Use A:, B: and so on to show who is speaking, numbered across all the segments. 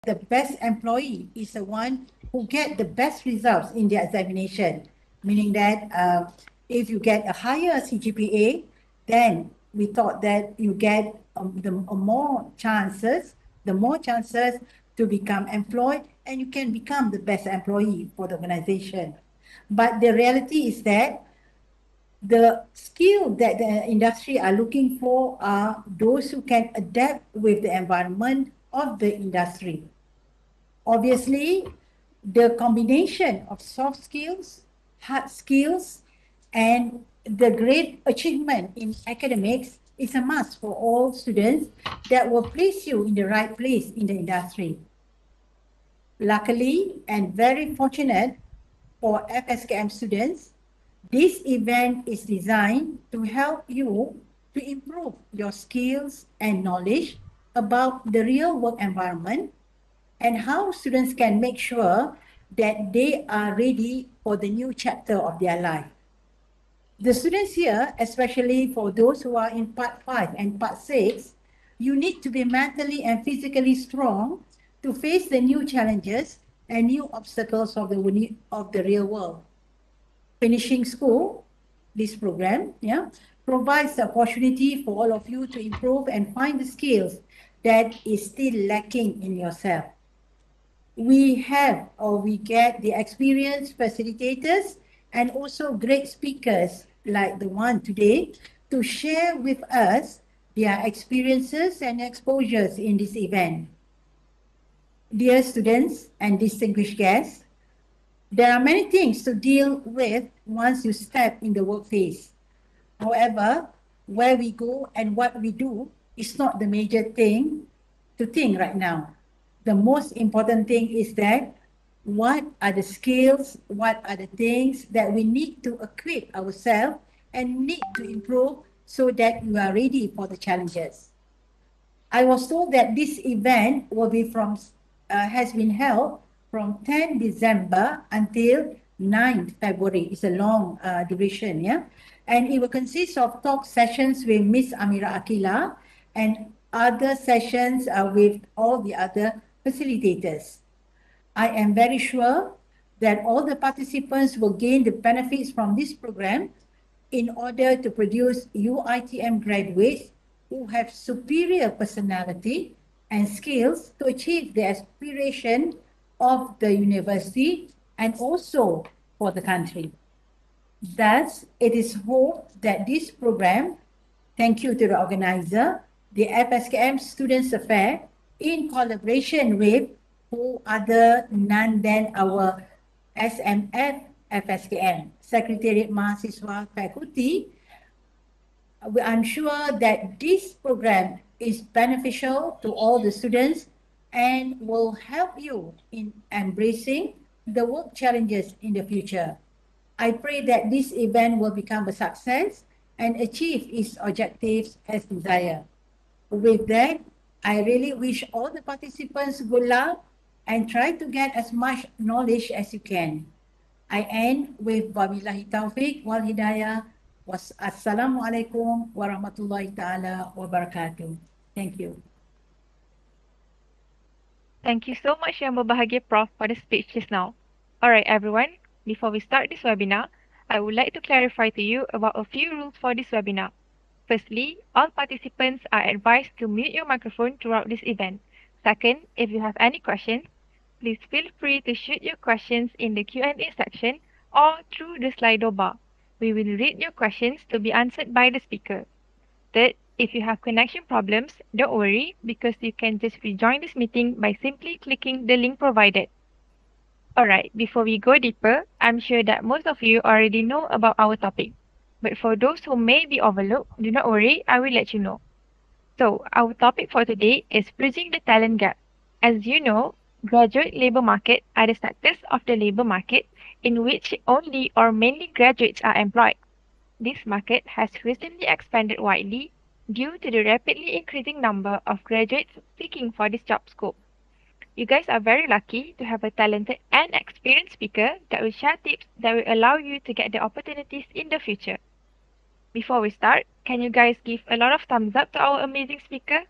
A: the best employee is the one who get the best results in their examination, meaning that if you get a higher CGPA, then we thought that you get the more chances to become employed, and you can become the best employee for the organization. But the reality is that the skill that the industry are looking for are those who can adapt with the environment of the industry. Obviously, the combination of soft skills, hard skills, and the great achievement in academics is a must for all students that will place you in the right place in the industry. Luckily and very fortunate for FSKM students, this event is designed to help you to improve your skills and knowledge about the real work environment and how students can make sure that they are ready for the new chapter of their life. The students here, especially for those who are in part 5 and part 6, you need to be mentally and physically strong to face the new challenges and new obstacles of the real world. Finishing school, this program, provides the opportunity for all of you to improve and find the skills that is still lacking in yourself. We get the experienced facilitators and also great speakers like the one today to share with us their experiences and exposures in this event. Dear students and distinguished guests, there are many things to deal with once you step in the workplace. However, where we go and what we do is not the major thing to think right now. The most important thing is that what are the skills, what are the things that we need to equip ourselves and need to improve so that we are ready for the challenges. I was told that this event has been held from 10 December until 9th February. It's a long duration, yeah? And it will consist of talk sessions with Miss Amira Akila and other sessions with all the other facilitators. I am very sure that all the participants will gain the benefits from this program in order to produce UITM graduates who have superior personality and skills to achieve the aspiration of the university and also for the country. Thus, it is hoped that this program, thank you to the organizer, the FSKM Students Affair, in collaboration with who other none than our SMF FSKM, Secretariat Mahasiswa Faculty. I'm sure that this program is beneficial to all the students and will help you in embracing the work challenges in the future. I pray that this event will become a success and achieve its objectives as desired. With that, I really wish all the participants good luck and try to get as much knowledge as you can. I end with wabillahi taufiq wal hidayah. Wassalamualaikum warahmatullahi ta'ala wabarakatuh. Thank you.
B: Thank you so much, Yang Berbahagia Prof, for the speech just now. Alright, everyone, before we start this webinar, I would like to clarify to you about a few rules for this webinar. Firstly, all participants are advised to mute your microphone throughout this event. Second, if you have any questions, please feel free to shoot your questions in the Q&A section or through the Slido bar. We will read your questions to be answered by the speaker. Third, if you have connection problems, don't worry because you can just rejoin this meeting by simply clicking the link provided. Alright, before we go deeper, I'm sure that most of you already know about our topic. But for those who may be overlooked, do not worry, I will let you know. So, our topic for today is bridging the talent gap. As you know, graduate labor market are the sectors of the labor market in which only or mainly graduates are employed. This market has recently expanded widely due to the rapidly increasing number of graduates seeking for this job scope. You guys are very lucky to have a talented and experienced speaker that will share tips that will allow you to get the opportunities in the future. Before we start, can you guys give a lot of thumbs up to our amazing speaker?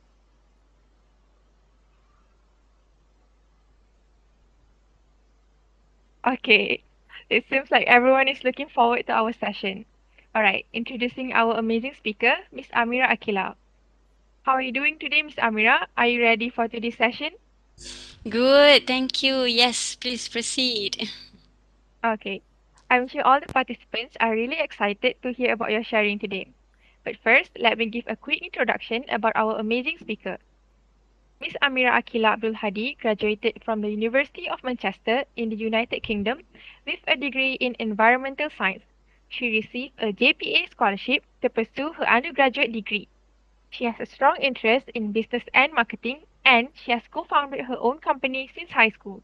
B: Okay, it seems like everyone is looking forward to our session. All right, introducing our amazing speaker, Miss Amira Akila. How are you doing today, Miss Amira? Are you ready for today's session?
C: Good, thank you. Yes, please proceed.
B: Okay, I'm sure all the participants are really excited to hear about your sharing today. But first, let me give a quick introduction about our amazing speaker. Miss Amira Akila Abdul Hadi graduated from the University of Manchester in the United Kingdom with a degree in environmental science. She received a JPA scholarship to pursue her undergraduate degree. She has a strong interest in business and marketing, and she has co-founded her own company since high school.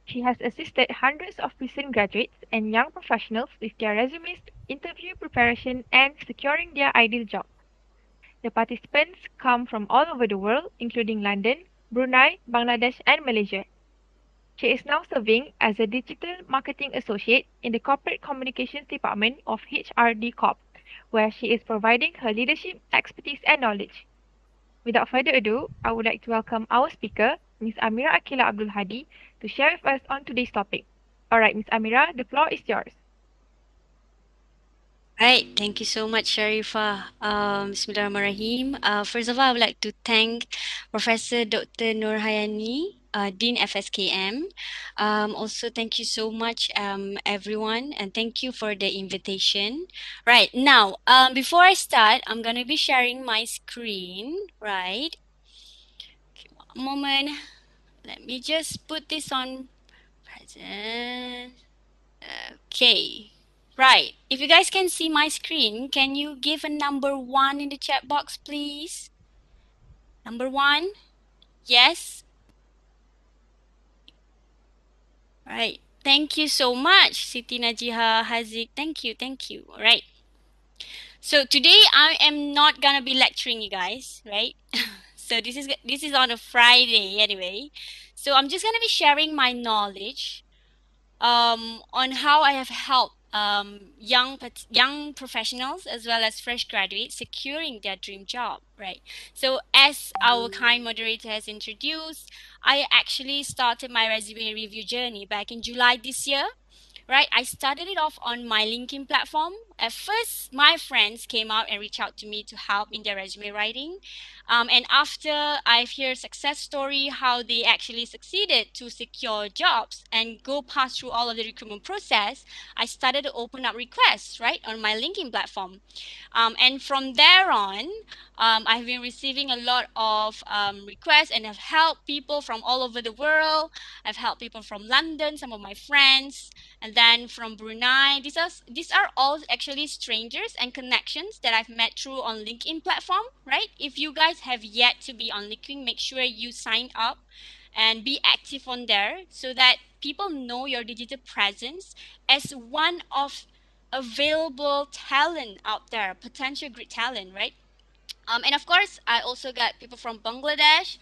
B: She has assisted hundreds of recent graduates and young professionals with their resumes, interview preparation, and securing their ideal job. The participants come from all over the world, including London, Brunei, Bangladesh, and Malaysia. She is now serving as a digital marketing associate in the corporate communications department of HRD Corp, where she is providing her leadership expertise and knowledge. Without further ado, I would like to welcome our speaker, Ms. Amira Akila Abdul Hadi, to share with us on today's topic. All right, Ms. Amira, the floor is yours.
C: Right, thank you so much, Sharifa. Bismillahirrahmanirrahim. First of all, I would like to thank Professor Dr. Nur Hayani, Dean FSKM. Also, thank you so much, everyone, and thank you for the invitation. Right, now, before I start, I'm going to be sharing my screen, right? Okay, one moment. Let me just put this on present. Okay. Right. If you guys can see my screen, can you give a number one in the chat box, please? Number one? Yes? Right. Thank you so much, Siti Najiha Hazik. Thank you. Thank you. All right. So today I am not gonna be lecturing you guys, right? So this is on a Friday anyway. So I'm just gonna be sharing my knowledge on how I have helped young professionals as well as fresh graduates securing their dream job, right? So as our kind moderator has introduced, I actually started my resume review journey back in July this year. Right, I started it off on my LinkedIn platform. At first, my friends came out and reached out to me to help in their resume writing. And after I've heard success story, how they actually succeeded to secure jobs and go past through all of the recruitment process, I started to open up requests, right, on my LinkedIn platform. And from there on, I've been receiving a lot of requests and have helped people from all over the world. I've helped people from London, some of my friends, and then from Brunei. These are all actually strangers and connections that I've met through on LinkedIn platform, right? If you guys have yet to be on LinkedIn, make sure you sign up and be active on there so that people know your digital presence as one of available talent out there, potential great talent, right? And of course, I also got people from Bangladesh,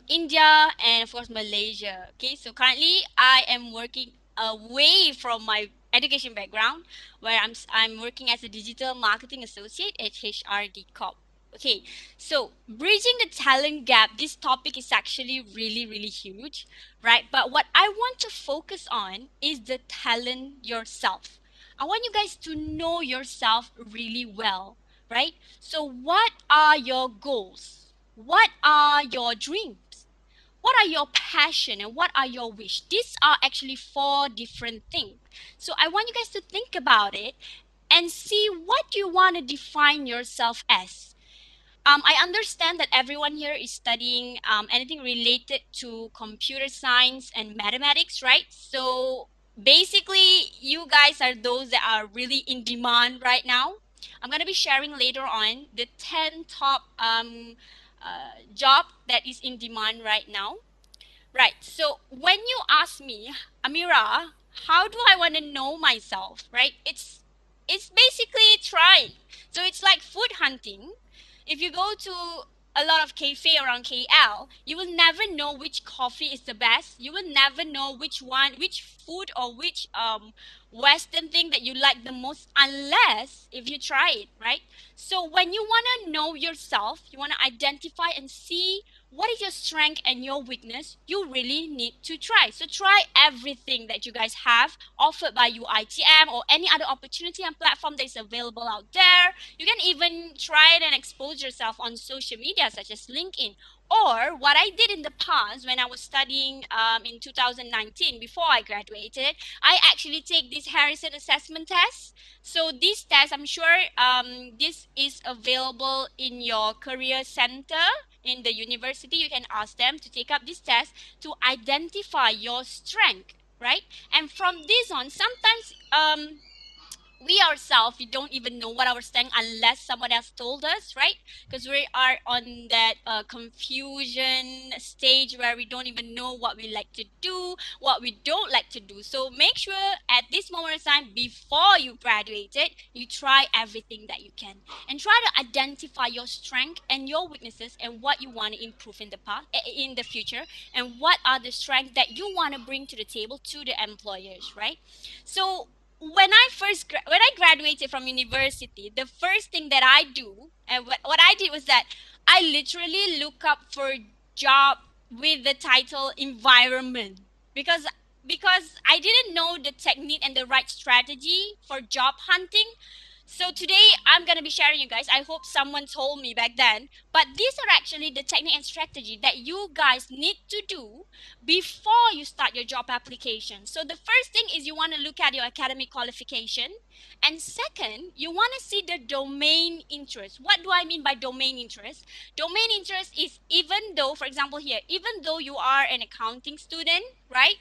C: India, and of course Malaysia. Okay, so currently I am working away from my education background, where I'm working as a digital marketing associate at HRD Corp. Okay, so bridging the talent gap. This topic is actually really huge, right? But what I want to focus on is the talent yourself. I want you guys to know yourself really well, right? So, what are your goals? What are your dreams? What are your passion and what are your wish? These are actually four different things. So, I want you guys to think about it and see what you want to define yourself as. I understand that everyone here is studying anything related to computer science and mathematics, right? So basically, you guys are those that are really in demand right now. I'm going to be sharing later on the 10 top job that is in demand right now. Right. So when you ask me, Amira, how do I want to know myself? Right? It's basically trying. So it's like food hunting. If you go to a lot of cafe around KL, you will never know which coffee is the best. You will never know which food or which Western thing that you like the most unless if you try it, right? So when you want to know yourself, you want to identify and see what is your strength and your weakness, you really need to try. So try everything that you guys have offered by UITM or any other opportunity and platform that is available out there. You can even try it and expose yourself on social media such as LinkedIn. Or what I did in the past when I was studying in 2019 before I graduated, I actually take this Harrison assessment test. So this test, I'm sure this is available in your career center in the university. You can ask them to take up this test to identify your strength, right? And from this on, sometimes we ourselves, we don't even know what our strength unless someone else told us, right? Because we are on that confusion stage where we don't even know what we like to do, what we don't like to do. So make sure at this moment of time before you graduated, you try everything that you can and try to identify your strength and your weaknesses and what you want to improve in the past, in the future, and what are the strengths that you want to bring to the table to the employers, right? So when I graduated from university, the first thing that I do and what I did was that I literally look up for job with the title environment because I didn't know the technique and the right strategy for job hunting. So today I'm gonna be sharing you guys. I hope someone told me back then. But these are actually the technique and strategy that you guys need to do before you start your job application. So the first thing is you want to look at your academic qualification. And second, you want to see the domain interest. What do I mean by domain interest? Domain interest is even though, for example here, even though you are an accounting student, right?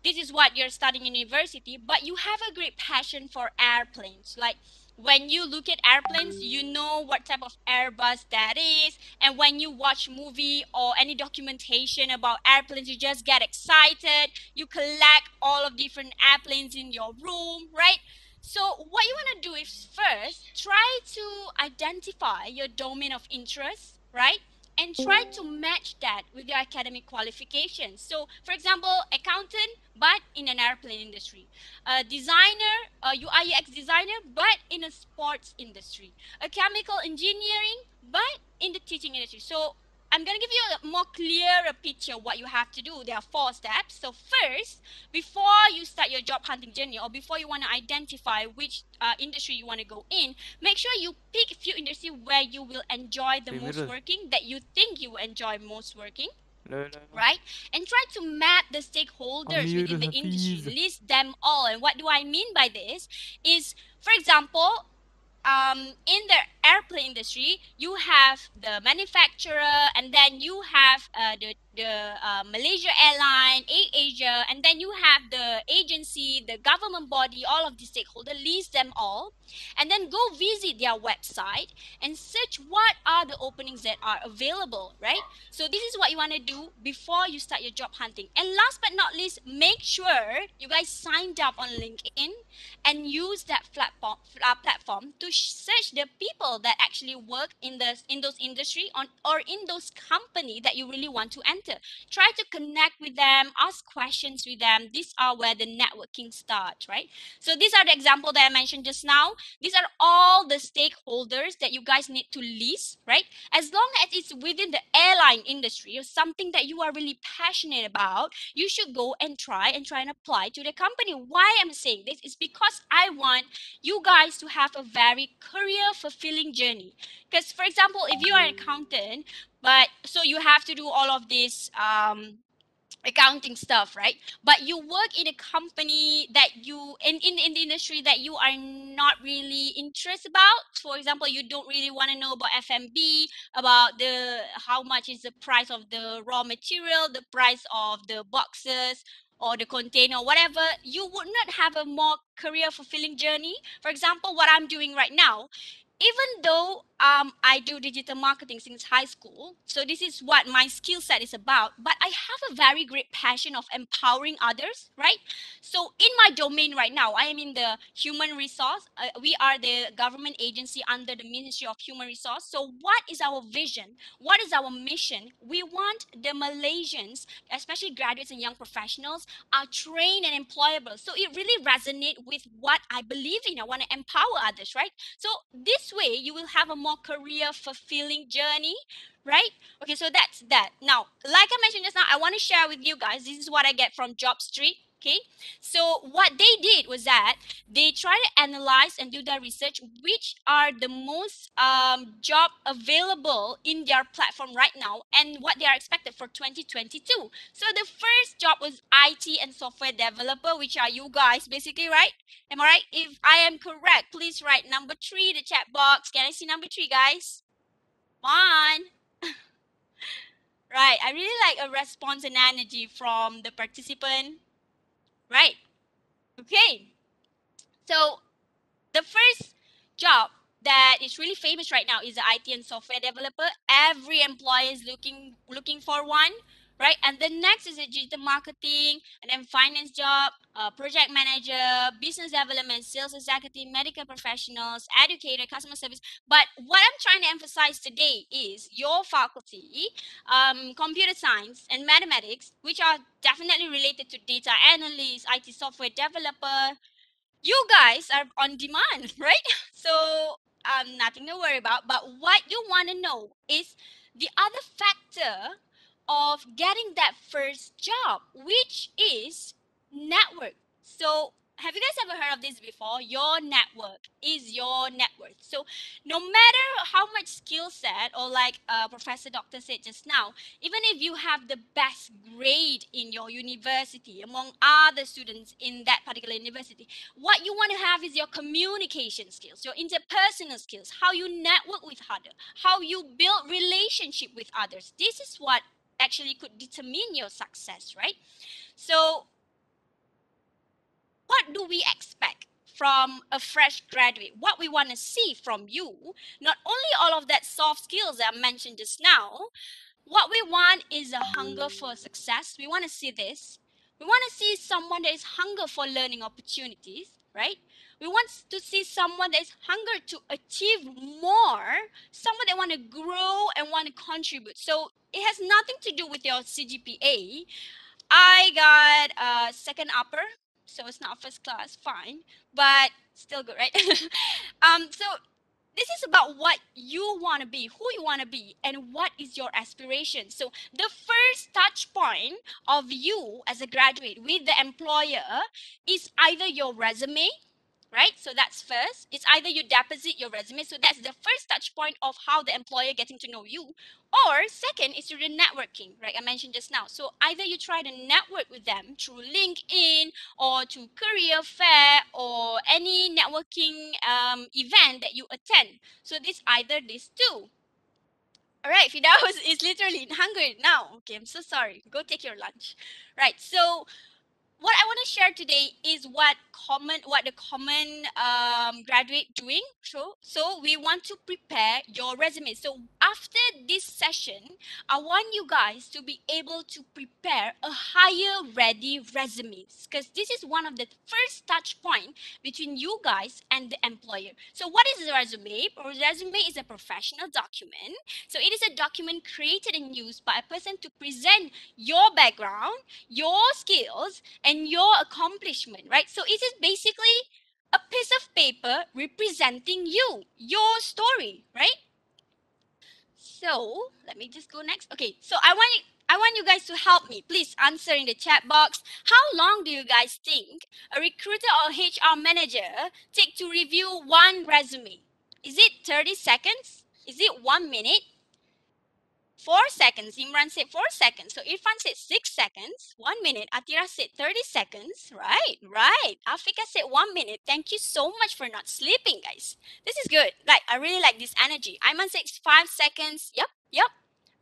C: This is what you're studying in university, but you have a great passion for airplanes. Like when you look at airplanes, you know what type of Airbus that is. And when you watch movie or any documentation about airplanes, you just get excited. You collect all of different airplanes in your room, right? So what you want to do is first try to identify your domain of interest, right? And try to match that with your academic qualifications. So, for example, accountant, but in an airplane industry, a designer, a UI UX designer, but in a sports industry, a chemical engineering, but in the teaching industry. So, I'm going to give you a more clearer picture of what you have to do. There are 4 steps. So first, before you start your job hunting journey or before you want to identify which industry you want to go in, make sure you pick a few industry where you will enjoy the most
D: Favorite.
C: working, that you think you will enjoy most working,
D: لا لا لا.
C: right? And try to map the stakeholders
D: أمير
C: within the industry,
D: الحفيظ.
C: list them all. And what do I mean by this is, for example, in the airplane industry, you have the manufacturer, and then you have the Malaysia Airline, Asia, and then you have the agency, the government body, all of the stakeholders. List them all, and then go visit their website and search what are the openings that are available, right? So this is what you want to do before you start your job hunting. And last but not least, make sure you guys signed up on LinkedIn and use that platform to search the people that actually work in those industry on or in those company that you really want to enter. Try to connect with them, ask questions with them. These are where the networking starts, right? So these are the example that I mentioned just now. These are all the stakeholders that you guys need to list, right? As long as it's within the airline industry or something that you are really passionate about, you should go and try and apply to the company. Why I'm saying this is because I want you guys to have a very career fulfilling journey. Because for example, if you are an accountant, but so you have to do all of this accounting stuff, right? But you work in a company that you in the industry that you are not really interested about. For example, you don't really want to know about FMB, about the how much is the price of the raw material, the price of the boxes or the container, whatever. You would not have a more career fulfilling journey. For example, what I'm doing right now, even though I do digital marketing since high school, so this is what my skill set is about, but I have a very great passion of empowering others, right? So in my domain right now, I am in the human resource. We are the government agency under the Ministry of Human Resource. So what is our vision? What is our mission? We want the Malaysians, especially graduates and young professionals, are trained and employable. So it really resonates with what I believe in. I want to empower others, right? So this this way, you will have a more career fulfilling journey, right? Okay, so that's that. Now, like I mentioned just now, I want to share with you guys, this is what I get from Job Street. Okay, so what they did was that they try to analyze and do their research, which are the most job available in their platform right now and what they are expected for 2022. So the first job was IT and software developer, which are you guys basically, right? Am I right? If I am correct, please write number 3 in the chat box. Can I see number 3, guys? One. Right. I really like a response and energy from the participant. Right. Okay. So the first job that is really famous right now is the IT and software developer. Every employer is looking for one, right? And the next is a digital marketing, and then finance job, project manager, business development, sales executive, medical professionals, educator, customer service. But what I'm trying to emphasize today is your faculty, computer science and mathematics, which are definitely related to data analyst, IT software developer, you guys are on demand, right? So nothing to worry about. But what you want to know is the other factor of getting that first job, which is network. So have you guys ever heard of this before? Your network is your net worth. So no matter how much skill set, or like Professor Doctor said just now, even if you have the best grade in your university among other students in that particular university, what you want to have is your communication skills, your interpersonal skills, how you network with others, how you build relationship with others. This is what actually could determine your success, right? So what do we expect from a fresh graduate? What we want to see from you, not only all of that soft skills that I mentioned just now, what we want is a hunger for success. We want to see this. We want to see someone that is hunger for learning opportunities, right? We want to see someone that is hunger to achieve more, someone that want to grow and want to contribute. So it has nothing to do with your CGPA. I got a second upper, so it's not first class, fine, but still good, right? So this is about what you want to be, who you want to be, and what is your aspiration. So the first touch point of you as a graduate with the employer is either your resume, right? So that's first. It's either you deposit your resume. So that's the first touch point of how the employer getting to know you. Or second is through the networking, right? I mentioned just now. So either you try to network with them through LinkedIn or to career fair or any networking event that you attend. So this either these two. All right, Fidaus is literally hungry now. Okay, I'm so sorry. Go take your lunch. Right. So what I want to share today is what the common graduate doing. So we want to prepare your resume. So after this session, I want you guys to be able to prepare a higher ready resumes, because this is one of the first touch point between you guys and the employer. So what is a resume? A resume is a professional document. So it is a document created and used by a person to present your background, your skills, and your accomplishment, right? So it is basically a piece of paper representing you, your story, right? So let me just go next. Okay, so I want you guys to help me. Please answer in the chat box. How long do you guys think a recruiter or HR manager take to review one resume? Is it 30 seconds? Is it 1 minute? 4 seconds. Imran said 4 seconds. So Irfan said 6 seconds. 1 minute. Atira said 30 seconds. Right, right. Afika said 1 minute. Thank you so much for not sleeping, guys. This is good. Like, I really like this energy. Iman said 5 seconds. Yep, yep.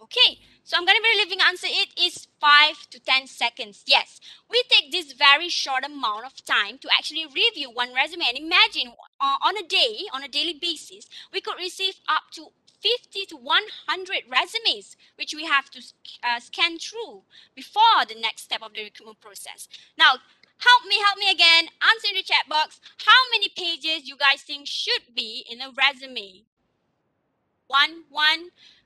C: Okay, so I'm gonna be leaving answer. It is 5 to 10 seconds. Yes, we take this very short amount of time to actually review one resume. And imagine on a daily basis, we could receive up to 50 to 100 resumes, which we have to scan through before the next step of the recruitment process. Now, help me again. Answer in the chat box. How many pages you guys think should be in a resume? One.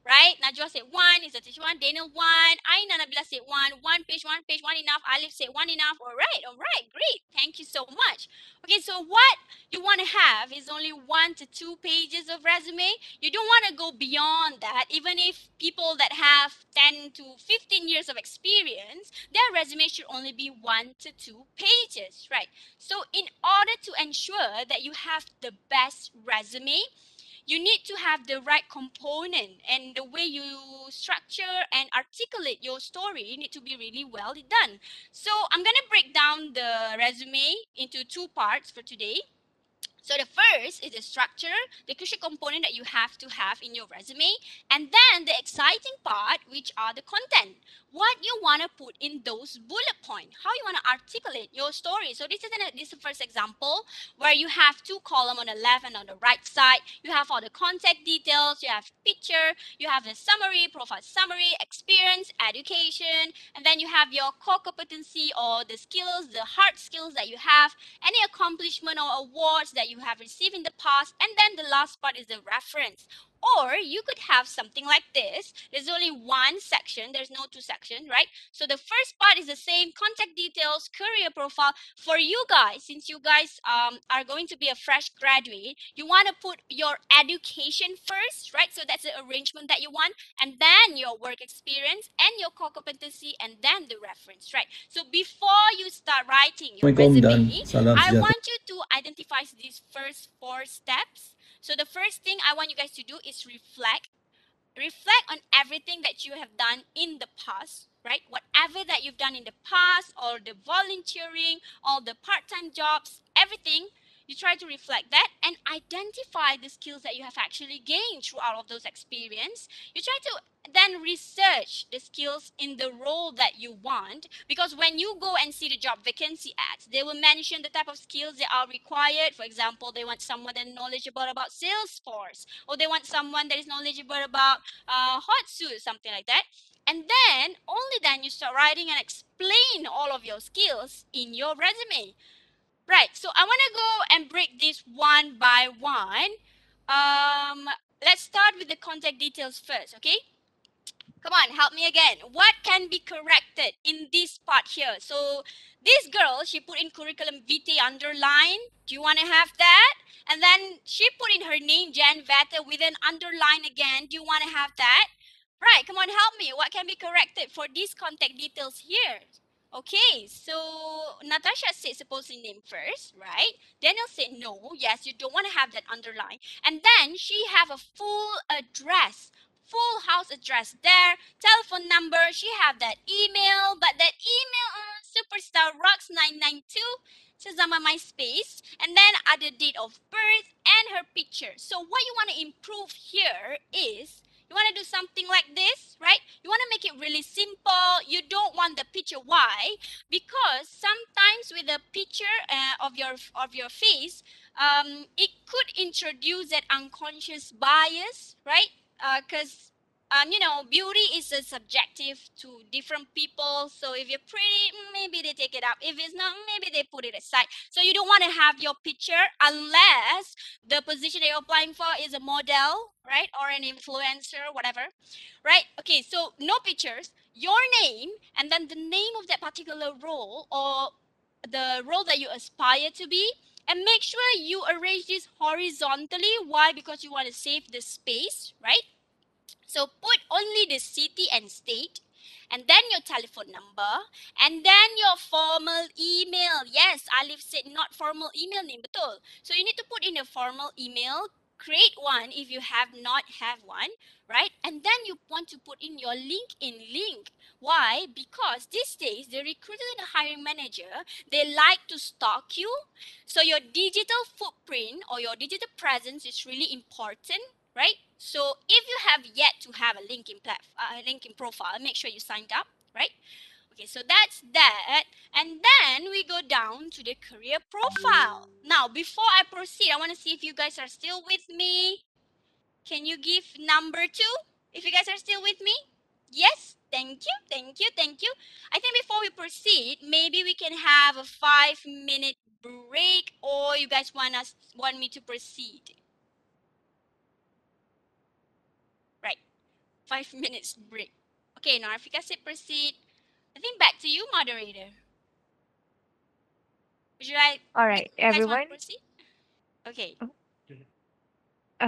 C: right? Najwa said one, is a teacher one, Daniel one, Aina Nabila said one page, one enough, Alif said one enough. All right, great. Thank you so much. Okay, so what you want to have is only 1 to 2 pages of resume. You don't want to go beyond that. Even if people that have 10 to 15 years of experience, their resume should only be 1 to 2 pages, right? So in order to ensure that you have the best resume, you need to have the right component, and the way you structure and articulate your story need to be really well done. So I'm going to break down the resume into two parts for today. So the first is the structure, the crucial component that you have to have in your resume, and then the exciting part, which are the content. What you want to put in those bullet points, how you want to articulate your story. So this is the first example where you have two columns on the left and on the right side. You have all the contact details, you have picture, you have the summary, profile summary, experience, education, and then you have your core competency or the skills, the hard skills that you have, any accomplishment or awards that you have received in the past, and then the last part is the reference. Or you could have something like this. There's only one section, there's no two sections, right? So the first part is the same, contact details, career profile. For you guys, since you guys are going to be a fresh graduate, you want to put your education first, right? So that's the arrangement that you want, and then your work experience and your core competency, and then the reference, right? So before you start writing your
D: Assalamualaikum dan
C: resume,
D: salam
C: I
D: sejahtera.
C: want you to identify these first 4 steps. So the first thing I want you guys to do is reflect on everything that you have done in the past, right? Whatever that you've done in the past, or the volunteering, all the part-time jobs, everything, you try to reflect that and identify the skills that you have actually gained through all of those experience. You try to then research the skills in the role that you want, because when you go and see the job vacancy ads, they will mention the type of skills that are required. For example, they want someone that is knowledgeable about Salesforce, or they want someone that is knowledgeable about hot suit, something like that. And then only then you start writing and explain all of your skills in your resume. Right. So I want to go and break this one by one. Let's start with the contact details first, okay? Come on, help me again. What can be corrected in this part here? So this girl, she put in curriculum vitae underline. Do you want to have that? And then she put in her name, Jan Vata, with an underline again. Do you want to have that? Right, come on, help me. What can be corrected for these contact details here? Okay, so Natasha said supposing name first, right? Daniel said no. Yes, you don't want to have that underline. And then she have a full address, full house address there, telephone number. She have that email, but that email, superstar rocks 992. Sesama MySpace, and then add the date of birth and her picture. So what you want to improve here is, you want to do something like this, right? You want to make it really simple. You don't want the picture. Why? Because sometimes with the picture of your face, it could introduce that unconscious bias, right? Because you know, beauty is a subjective to different people. So if you're pretty, maybe they take it up. If it's not, maybe they put it aside. So you don't want to have your picture unless the position that you're applying for is a model, right? Or an influencer, whatever, right? Okay, so no pictures, your name, and then the name of that particular role, or the role that you aspire to be. And make sure you arrange this horizontally. Why? Because you want to save the space, right? So put only the city and state, and then your telephone number, and then your formal email. Yes, Alif said not formal email name, betul. So you need to put in a formal email. Create one if you have not have one, right? And then you want to put in your LinkedIn link. Why? Because these days the recruiter and the hiring manager, they like to stalk you. So your digital footprint or your digital presence is really important, right? So if you have yet to have a LinkedIn profile, make sure you signed up, right? Okay, so that's that. And then we go down to the career profile. Now, before I proceed, I want to see if you guys are still with me. Can you give number 2? If you guys are still with me? Yes? Thank you, thank you, thank you. I think before we proceed, maybe we can have a 5-minute break, or you guys want me to proceed? Right. 5 minutes break. Okay, Narfika said proceed. I think back to you, moderator. Would you like,
B: All
C: like
B: right,
C: you guys want to
B: everyone.
C: proceed? Okay.
B: Oh,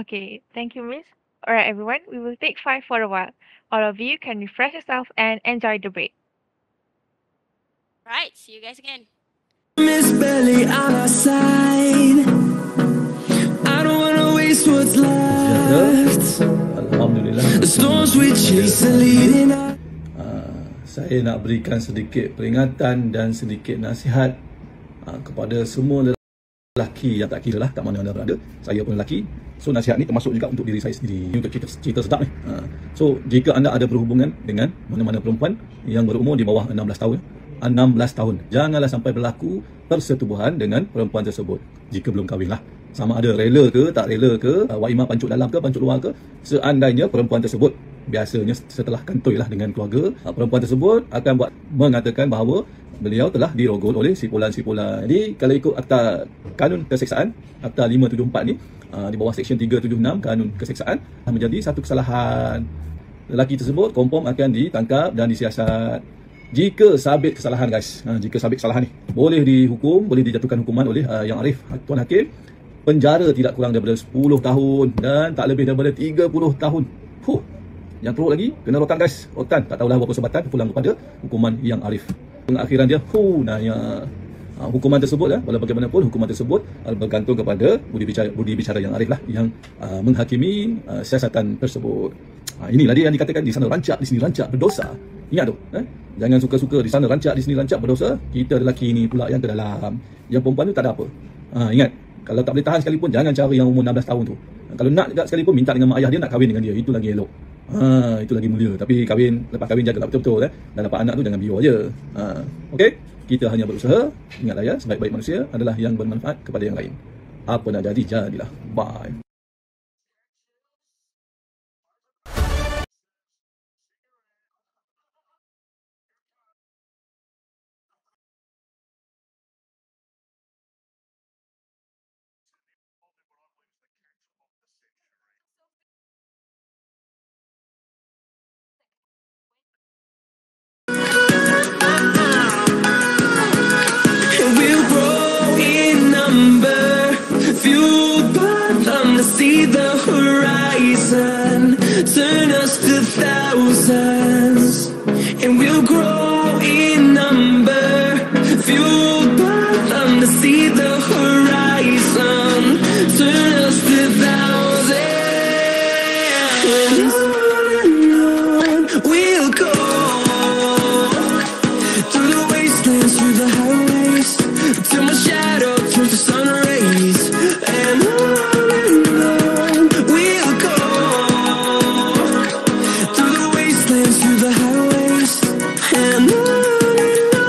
B: okay, thank you, Miss. All right, everyone. We will take 5 for a while. All of you can refresh yourself and enjoy the break.
C: Right. See you guys again.
D: Miss Belly on our side. I don't wanna waste what's left.
E: Alhamdulillah.
D: The storms we chase are leading us.
E: Saya nak berikan sedikit peringatan dan sedikit nasihat kepada semua lelaki yang tak kira lah, tak mana-mana berada. Saya pun lelaki. So nasihat ni termasuk juga untuk diri saya sendiri. Ini untuk cerita sedap ni. So jika anda ada berhubungan dengan mana-mana perempuan yang berumur di bawah 16 tahun, 16 tahun, janganlah sampai berlaku persetubuhan dengan perempuan tersebut jika belum kahwin lah. Sama ada rela ke tak rela ke, waimah pancuk dalam ke pancuk luar ke, seandainya perempuan tersebut biasanya setelah kantoi lah dengan keluarga, perempuan tersebut akan mengatakan bahawa beliau telah dirogol oleh sipulan-sipulan. Jadi kalau ikut Akta Kanun Keseksaan, Akta 574 ni, di bawah Seksyen 376 Kanun Keseksaan, menjadi satu kesalahan. Lelaki tersebut confirm akan ditangkap dan disiasat. Jika sabit kesalahan guys, jika sabit kesalahan ni, boleh dihukum, boleh dijatuhkan hukuman oleh Yang Arif Tuan Hakim, penjara tidak kurang daripada 10 tahun dan tak lebih daripada 30 tahun. Yang teruk lagi, kena rotan guys. Rotan, tak tahulah berapa sebatan, pulang kepada hukuman Yang Arif. Pengakhiran dia, hukuman tersebut walau bagaimanapun hukuman tersebut bergantung kepada budi bicara Yang Arif lah, yang menghakimi siasatan tersebut. Inilah dia yang dikatakan di sana rancak, di sini rancak, berdosa. Ingat tu, jangan suka-suka di sana rancak, di sini rancak, berdosa. Kita lelaki ni pula yang ke dalam. Yang perempuan tu tak ada apa. Ingat, kalau tak boleh tahan sekalipun, jangan cari yang umur 16 tahun tu. Kalau nak juga sekalipun, minta dengan mak ayah dia nak kahwin dengan dia. Itu lagi elok. Itu lagi mulia. Tapi lepas kahwin jagalah betul-betul dan dapat anak tu jangan biar je. Okey, kita hanya berusaha. Ingatlah ya, sebaik-baik manusia adalah yang bermanfaat kepada yang lain. Apa nak jadi, jadilah. Bye.
D: We'll grow in number, fueled by them to see the horizon, turn us to thousands. And we'll grow in number, fueled by them to see the horizon, turn us to thousands. And on we'll go, through the wastelands, through the highways, till my shadow turns to sun rays. And on we'll go, through the wastelands, through the highways. And on we'll go.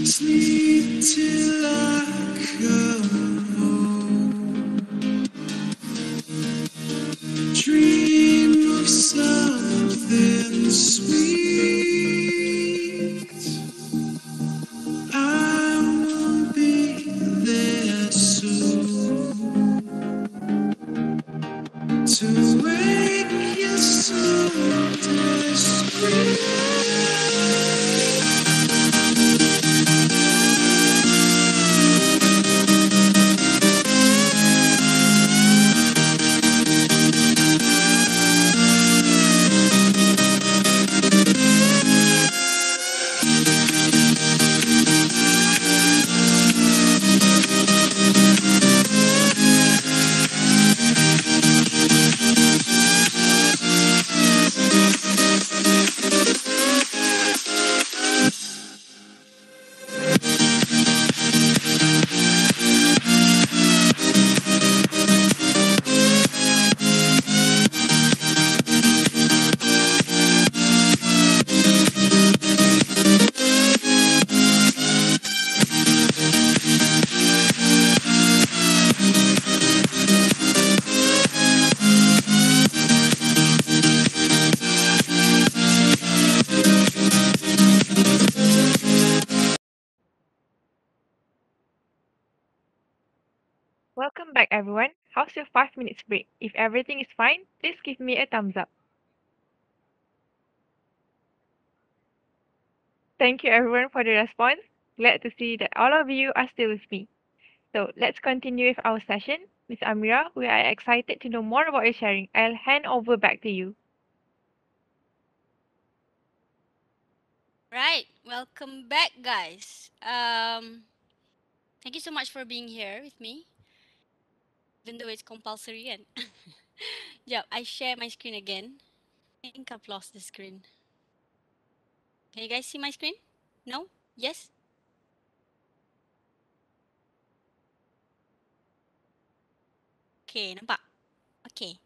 D: Sleep till I come home. Dream of something sweet. I will be there soon to wake you so discreet.
B: Welcome back, everyone. How's your 5 minutes break? If everything is fine, please give me a thumbs up. Thank you, everyone, for the response. Glad to see that all of you are still with me. So let's continue with our session. Miss Amira, we are excited to know more about your sharing. I'll hand over back to you.
C: Right. Welcome back, guys. Thank you so much for being here with me, even though it's compulsory. And yeah, I share my screen again. I think I've lost the screen. Can you guys see my screen? No? Yes? Okay, nampak? Okay.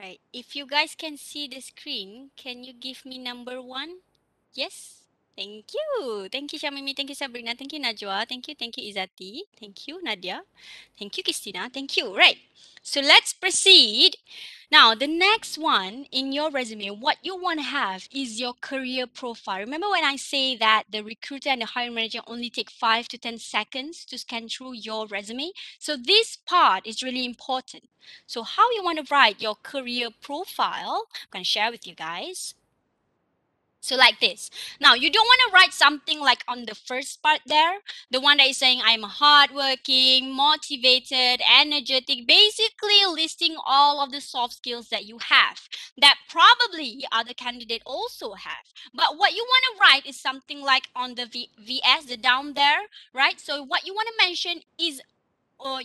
C: Right. If you guys can see the screen, can you give me number 1? Yes? Thank you. Thank you, Shamimi. Thank you, Sabrina. Thank you, Najwa. Thank you, Izati. Thank you, Nadia. Thank you, Christina. Thank you. Right. So let's proceed. Now, the next one in your resume, what you want to have is your career profile. Remember when I say that the recruiter and the hiring manager only take 5 to 10 seconds to scan through your resume? So this part is really important. So how you want to write your career profile, I'm going to share with you guys. So like this. Now, you don't want to write something like on the first part there, the one that is saying I'm hardworking, motivated, energetic, basically listing all of the soft skills that you have that probably other candidate also have. But what you want to write is something like on the VS, the down there, right? So what you want to mention is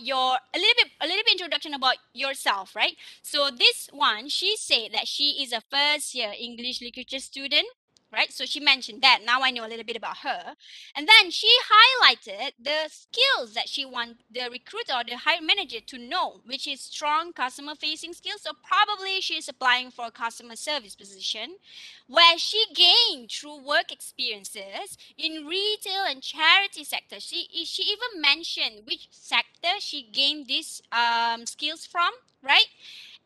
C: your a little bit introduction about yourself, right? So this one, she said that she is a first year English literature student, right? So she mentioned that. Now I know a little bit about her. And then she highlighted the skills that she want the recruiter or the hiring manager to know, which is strong customer facing skills. So probably she's applying for a customer service position where she gained through work experiences in retail and charity sector. She even mentioned which sector she gained these skills from, right?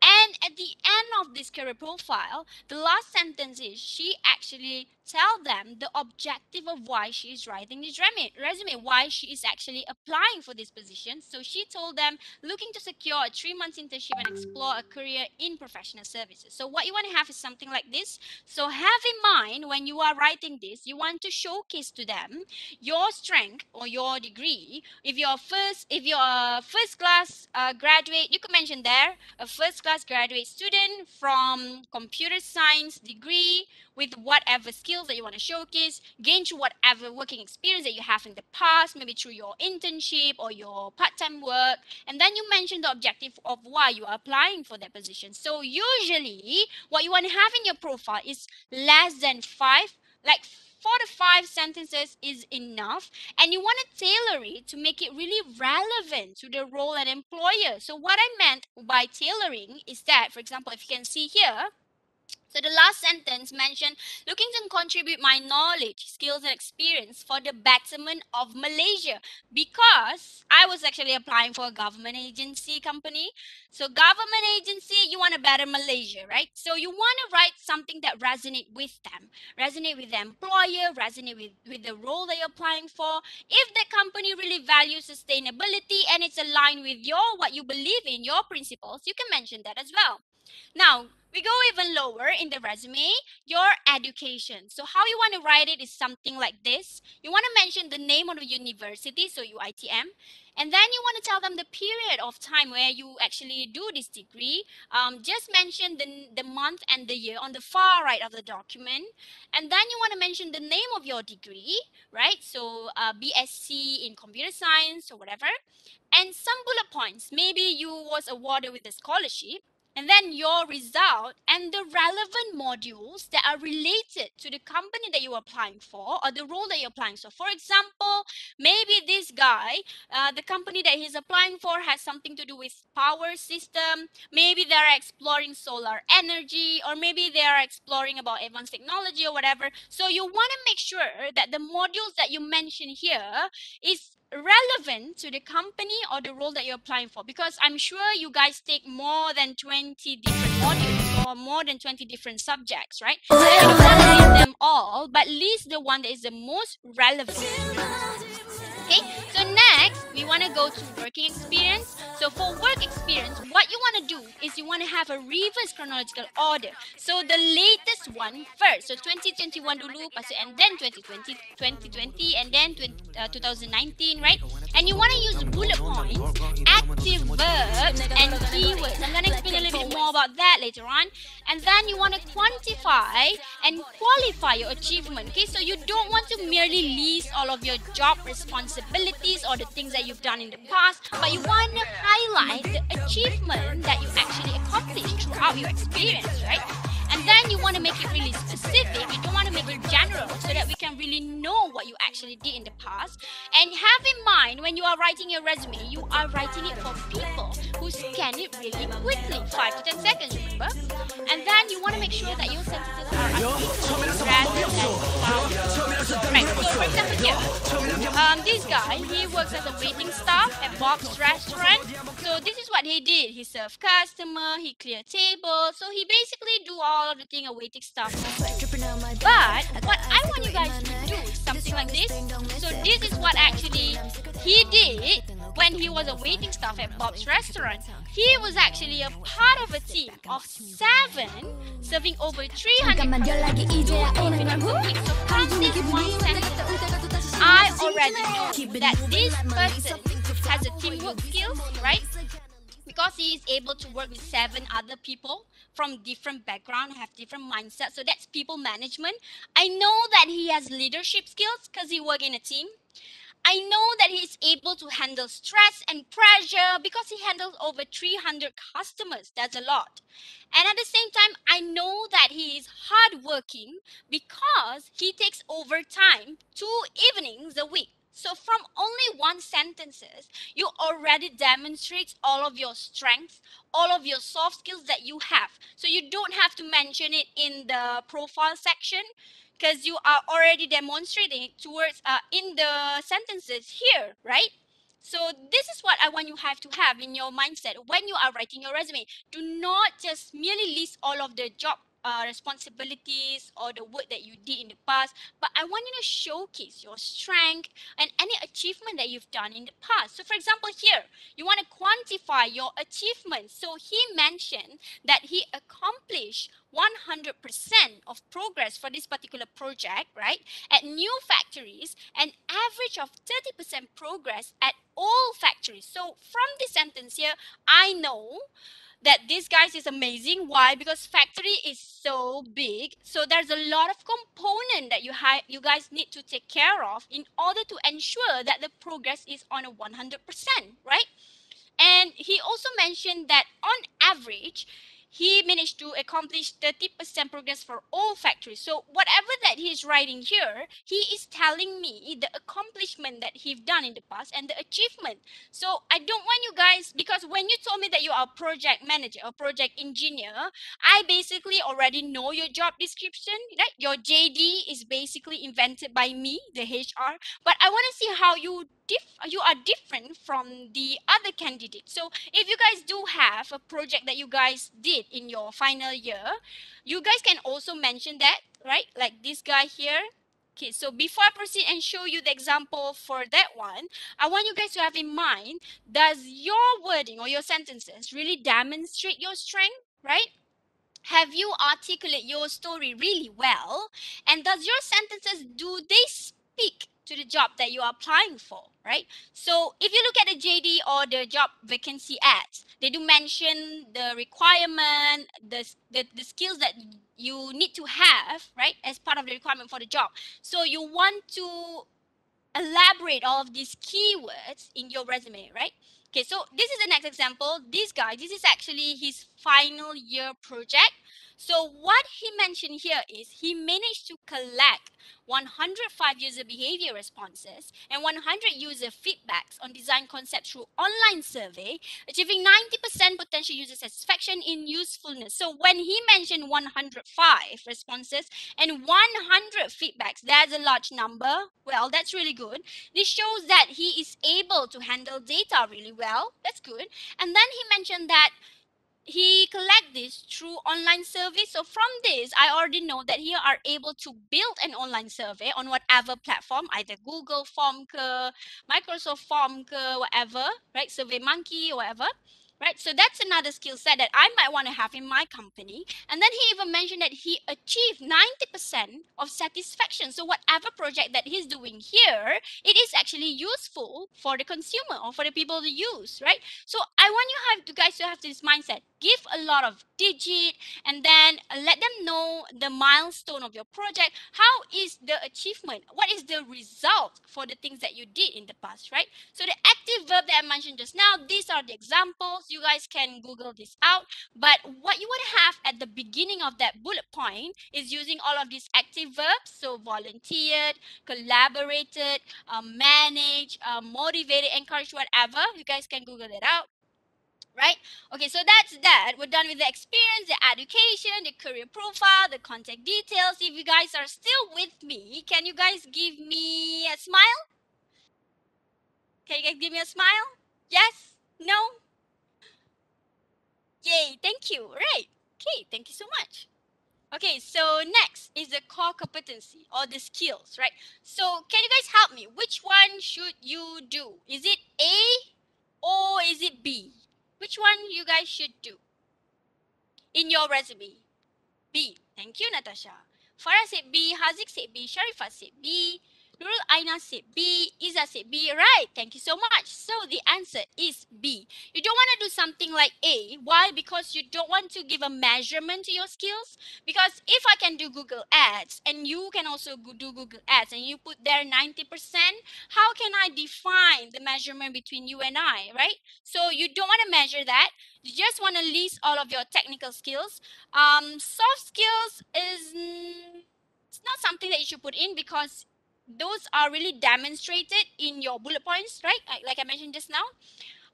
C: And at the end of this career profile, the last sentence is she actually tell them the objective of why she is writing this resume, why she is actually applying for this position. So she told them looking to secure a 3 month internship and explore a career in professional services. So what you want to have is something like this. So have in mind when you are writing this, you want to showcase to them your strength or your degree. If you're a first class graduate, you could mention there a first class graduate student from computer science degree with whatever skills that you want to showcase, gain through whatever working experience that you have in the past, maybe through your internship or your part-time work. And then you mention the objective of why you are applying for that position. So usually what you want to have in your profile is less than 5, like 4 to 5 sentences is enough, and you want to tailor it to make it really relevant to the role and employer. So what I meant by tailoring is that, for example, if you can see here, so the last sentence mentioned looking to contribute my knowledge, skills, and experience for the betterment of Malaysia, because I was actually applying for a government agency company. So government agency, you want to better Malaysia, right? So you want to write something that resonate with them, resonate with the employer, resonate with the role that you're applying for. If the company really values sustainability and it's aligned with your what you believe in, your principles, you can mention that as well. Now, we go even lower in the resume, your education. So how you want to write it is something like this. You want to mention the name of the university, so UITM, and then you want to tell them the period of time where you actually do this degree. Just mention the month and the year on the far right of the document. And then you want to mention the name of your degree, right? So BSc in computer science or whatever. And some bullet points. Maybe you was awarded with a scholarship, and then your result and the relevant modules that are related to the company that you're applying for or the role that you're applying. So for example, maybe this guy, the company that he's applying for has something to do with power system. Maybe they're exploring solar energy, or maybe they are exploring about advanced technology or whatever. So you want to make sure that the modules that you mention here is relevant to the company or the role that you're applying for, because I'm sure you guys take more than 20 different modules or more than 20 different subjects, right? So you don't want to list them all, but list the one that is the most relevant. Okay, so next we want to go to working experience. So for work experience, what you want to do is you want to have a reverse chronological order. So the latest one first. So 2021 dulu, and then 2020, and then 2019, right? And you want to use bullet points, active verbs, and keywords. I'm going to explain a little bit more about that later on. And then you want to quantify and qualify your achievement. Okay, so you don't want to merely list all of your job responsibilities or the things that you've done in the past, but you want to highlight the achievement that you actually accomplished throughout your experience, right? And then you want to make it really specific. You don't want to make it general so that we can really know what you actually did in the past. And have in mind, when you are writing your resume, you are writing it for people who scan it really quickly, 5 to 10 seconds, remember? And then you want to make sure that your sentences are updated rather than right. So for example here, this guy, he works as a waiting staff at Bob's restaurant. So this is what he did. He served customer, he cleared tables. So he basically do all of the thing a waiting staff does. But what I want you guys to do is something like this. So this is what actually he did when he was a waiting staff at Bob's restaurant. He was actually a part of a team of 7 serving over 300 customers. So from this one sentence, I already know that this person has a teamwork skills, right? Because he is able to work with 7 other people from different backgrounds, have different mindsets. So that's people management. I know that he has leadership skills because he works in a team. I know that he's able to handle stress and pressure because he handles over 300 customers. That's a lot. And at the same time, I know that he is hardworking because he takes overtime 2 evenings a week. So from only one sentences, you already demonstrate all of your strengths, all of your soft skills that you have. So you don't have to mention it in the profile section because you are already demonstrating it towards in the sentences here, right? So this is what I want you have to have in your mindset when you are writing your resume. Do not just merely list all of the job responsibilities or the work that you did in the past, but I want you to showcase your strength and any achievement that you've done in the past. So for example here, you want to quantify your achievements. So he mentioned that he accomplished 100% of progress for this particular project, right, at new factories, an average of 30% progress at all factories. So from this sentence here, I know that this guys is amazing. Why? Because factory is so big, so there's a lot of component that you guys need to take care of in order to ensure that the progress is on a 100%, right? And he also mentioned that on average, he managed to accomplish 30% progress for all factories. So whatever that he's writing here, he is telling me the accomplishment that he's done in the past and the achievement. So I don't want you guys, because when you told me that you are a project manager or project engineer, I basically already know your job description, right? Your JD is basically invented by me, the HR, but I want to see how you are different from the other candidates. So if you guys do have a project that you guys did in your final year, you guys can also mention that, right? Like this guy here. Okay, so before I proceed and show you the example for that one, I want you guys to have in mind, does your wording or your sentences really demonstrate your strength, right? Have you articulate your story really well? And does your sentences, do they speak to the job that you are applying for, right? So if you look at the JD or the job vacancy ads, they do mention the requirement, the skills that you need to have, right, as part of the requirement for the job. So you want to elaborate all of these keywords in your resume, right? Okay, so this is the next example. This guy, this is actually his final year project. So what he mentioned here is he managed to collect 105 user behavior responses and 100 user feedbacks on design concept through online survey, achieving 90% potential user satisfaction in usefulness. So when he mentioned 105 responses and 100 feedbacks, that's a large number. Well, that's really good. This shows that he is able to handle data really well. That's good. And then he mentioned that he collect this through online survey. So from this, I already know that he are able to build an online survey on whatever platform, either Google Form ke, Microsoft Form ke, whatever, right? Survey Monkey, whatever. Right, so that's another skill set that I might want to have in my company. And then he even mentioned that he achieved 90% of satisfaction. So whatever project that he's doing here, it is actually useful for the consumer or for the people to use, right? So I want you guys to have this mindset. Give a lot of digit, and then let them know the milestone of your project. How is the achievement? What is the result for the things that you did in the past, right? So the active verb that I mentioned just now, these are the examples. You guys can Google this out. But what you want to have at the beginning of that bullet point is using all of these active verbs. So volunteered, collaborated, manage, motivated, encourage, whatever. You guys can Google it out. Right? Okay, so that's that. We're done with the experience, the education, the career profile, the contact details. If you guys are still with me, can you guys give me a smile? Can you guys give me a smile? Yes? No? Yay, thank you. Right. Okay, thank you so much. Okay, so next is the core competency or the skills, right? So can you guys help me? Which one should you do? Is it A or is it B? Which one you guys should do in your resume? B. Thank you, Natasha. Farah said B, Haziq said B, Sharifah said B, Nurul Aina said B, Iza said B. Right, thank you so much. So the answer is B. You don't want to do something like A. Why? Because you don't want to give a measurement to your skills. Because if I can do Google Ads and you can also do Google Ads and you put there 90%, how can I define the measurement between you and I, right? So you don't want to measure that. You just want to list all of your technical skills. Soft skills is it's not something that you should put in because those are really demonstrated in your bullet points, right? Like I mentioned just now.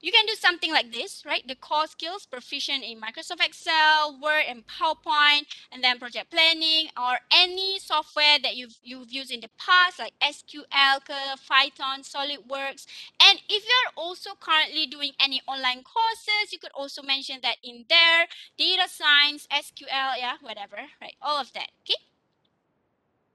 C: You can do something like this, right? The core skills, proficient in Microsoft Excel, Word, and PowerPoint, and then project planning or any software that you've used in the past, like SQL, Python, SolidWorks. And if you're also currently doing any online courses, you could also mention that in there, data science, SQL, yeah, whatever, right? All of that, okay?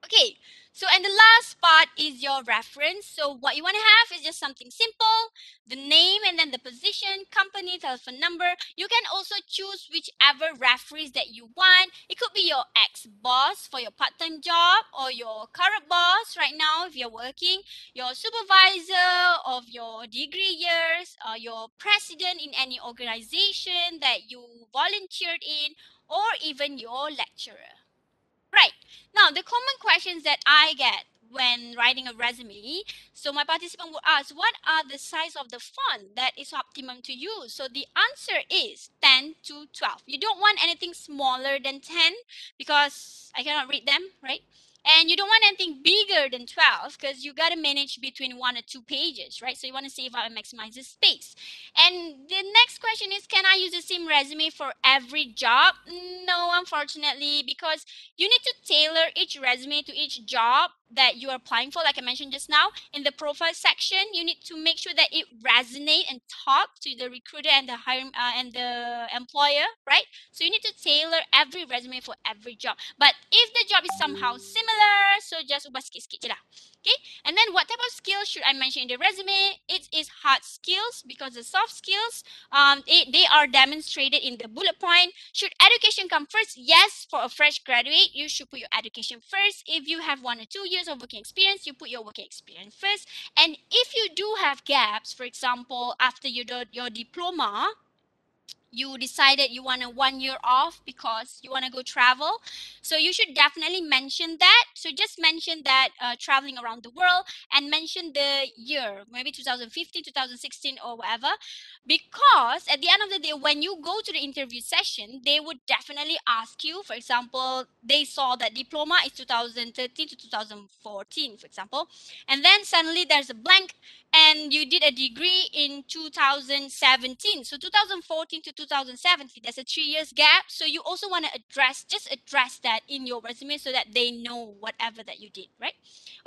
C: Okay, so and the last part is your reference. So what you want to have is just something simple, the name and then the position, company, telephone number. You can also choose whichever referees that you want. It could be your ex-boss for your part-time job or your current boss right now if you're working, your supervisor of your degree years, your president in any organization that you volunteered in, or even your lecturer. Right. Now, the common questions that I get when writing a resume, so my participant will ask, what are the size of the font that is optimum to use? So the answer is 10 to 12. You don't want anything smaller than 10 because I cannot read them, right? And you don't want anything bigger than 12 because you got to manage between 1 or 2 pages, right? So you want to save out and maximize the space. And the next question is, can I use the same resume for every job? No, unfortunately, because you need to tailor each resume to each job that you are applying for. Like I mentioned just now, in the profile section, you need to make sure that it resonate and talk to the recruiter and the hiring and the employer, right? So you need to tailor every resume for every job. But if the job is somehow similar, so just ubah sikit-sikit je lah. Okay, and then what type of skills should I mention in the resume? It is hard skills because the soft skills, they are demonstrated in the bullet point. Should education come first? Yes, for a fresh graduate, you should put your education first. If you have 1 or 2 years of working experience, you put your working experience first. And if you do have gaps, for example, after you do your diploma, you decided you want a 1 year off because you want to go travel, so you should definitely mention that. So just mention that traveling around the world, and mention the year, maybe 2015, 2016, or whatever, because at the end of the day, when you go to the interview session, they would definitely ask you. For example, they saw that diploma is 2013 to 2014, for example, and then suddenly there's a blank and you did a degree in 2017. So 2014 to 2017. There's a 3 years gap. So you also want to address that in your resume so that they know whatever that you did, right?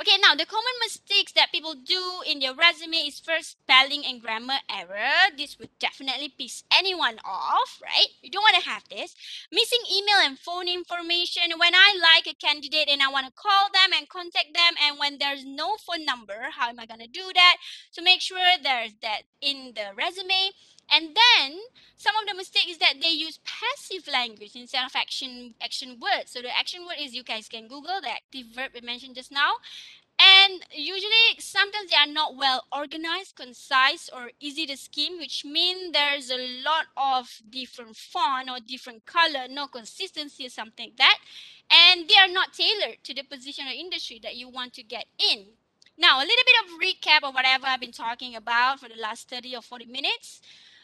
C: Okay, now the common mistakes that people do in their resume is first spelling and grammar error. This would definitely piss anyone off, right? You don't want to have this. Missing email and phone information. When I like a candidate and I want to call them and contact them, and when there's no phone number, how am I going to do that? So make sure there's that in the resume. And then some of the mistake is that they use passive language instead of action words. So the action word is, you guys can Google the active verb we mentioned just now. And usually, sometimes they are not well organized, concise, or easy to skim, which means there's a lot of different font or different color, no consistency or something like that. And they are not tailored to the position or industry that you want to get in. Now, a little bit of recap of whatever I've been talking about for the last 30 or 40 minutes.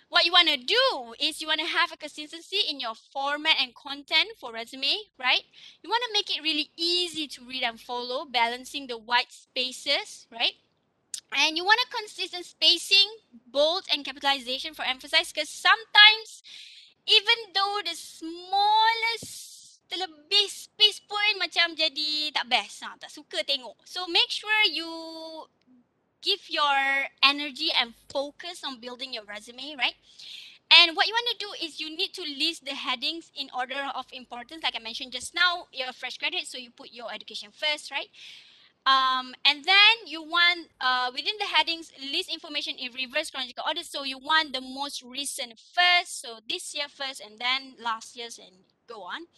C: What you want to do is you want to have a consistency in your format and content for resume, right? You want to make it really easy to read and follow, balancing the white spaces, right? And you want a consistent spacing, bold, and capitalization for emphasis, because sometimes, even though the smallest terlebih space pun macam jadi tak best, tak suka tengok. So make sure you give your energy and focus on building your resume, right? And what you want to do is you need to list the headings in order of importance. Like I mentioned just now, you're a fresh graduate, so you put your education first, right? And then you want, within the headings, list information in reverse chronological order. So you want the most recent first, so this year first, and then last year's, and go on,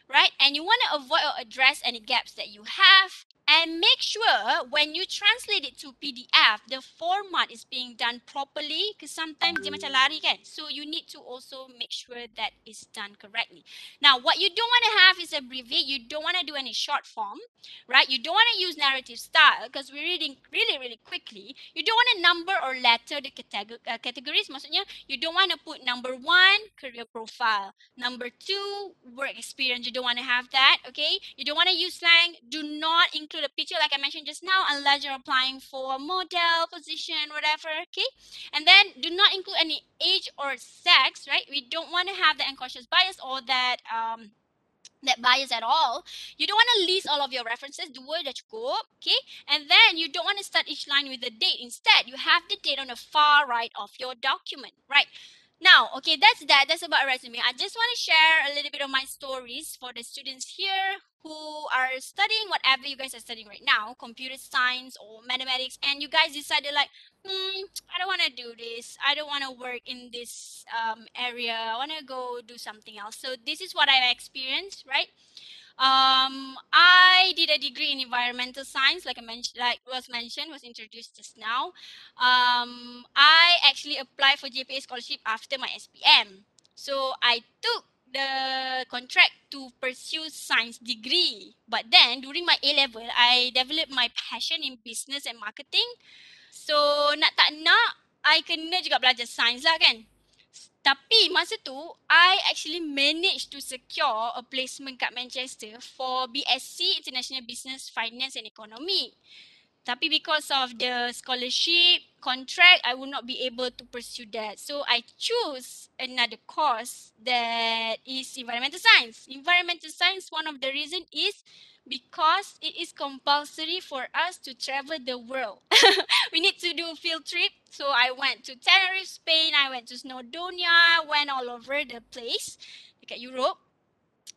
C: right? And you want to avoid or address any gaps that you have. And make sure when you translate it to PDF, the format is being done properly, because sometimes dia macam lari kan. So you need to also make sure that it's done correctly. Now, what you don't want to have is abbreviate. You don't want to do any short form, right? You don't want to use narrative style because we're reading really, really quickly. You don't want to number or letter the categories. Maksudnya, you don't want to put number 1, career profile. Number 2, work experience. You don't want to have that, okay? You don't want to use slang. Do not include a picture like I mentioned just now unless you're applying for a model position, whatever, okay? And then do not include any age or sex, right? We don't want to have the unconscious bias or that bias at all. You don't want to list all of your references. Dua dah cukup, okay? And then you don't want to start each line with a date. Instead, you have the date on the far right of your document, right? Now, okay, that's that. That's about a resume. I just want to share a little bit of my stories for the students here who are studying whatever you guys are studying right now, computer science or mathematics, and you guys decided like, I don't want to do this. I don't want to work in this area. I want to go do something else. So this is what I've experienced, right? I did a degree in environmental science, like I mentioned, was introduced just now. I actually applied for JPA scholarship after my SPM. So I took the contract to pursue science degree. But then during my A level, I developed my passion in business and marketing. So nak tak nak, I kena juga belajar sains lah kan. Tapi masa tu, I actually managed to secure a placement kat Manchester for BSc International Business, Finance and Economy. Tapi because of the scholarship contract, I would not be able to pursue that. So I choose another course that is environmental science. Environmental science, one of the reason is because it is compulsory for us to travel the world. We need to do a field trip. So I went to Tenerife, Spain. I went to Snowdonia. Went all over the place dekat Europe.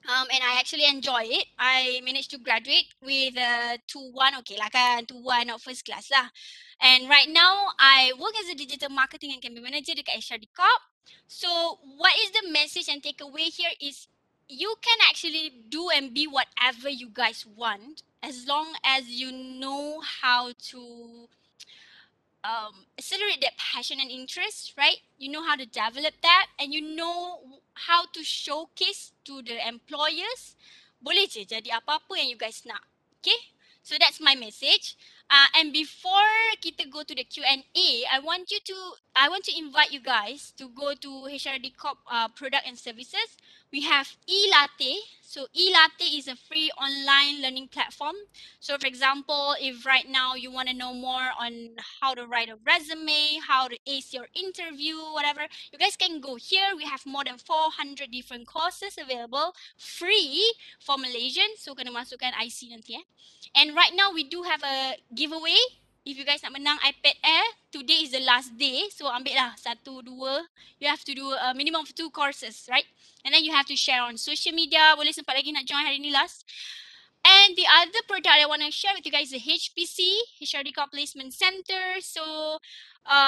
C: And I actually enjoy it. I managed to graduate with a 2-1, okay lah kan, 2-1 not first class lah. And right now, I work as a digital marketing and campaign manager dekat HRD Corp. So what is the message and takeaway here is you can actually do and be whatever you guys want as long as you know how to accelerate that passion and interest, right? You know how to develop that and you know how to showcase to the employers. Boleh je jadi apa-apa yang you guys nak. Okay? So that's my message. And before kita go to the Q&A, I want to invite you guys to go to HRD Corp product and services. We have e-latte So eLatte is a free online learning platform. So for example, if right now you want to know more on how to write a resume, how to ace your interview, whatever, you guys can go here. We have more than 400 different courses available free for Malaysians. So kena masukkan IC nanti eh. And right now we do have a giveaway. If you guys nak menang iPad Air, today is the last day. So ambil lah satu, dua. You have to do a minimum of 2 courses, right? And then you have to share on social media. Boleh sempat lagi nak join hari ni last. And the other product I want to share with you guys is the HPC, HRD Corp Placement Center. So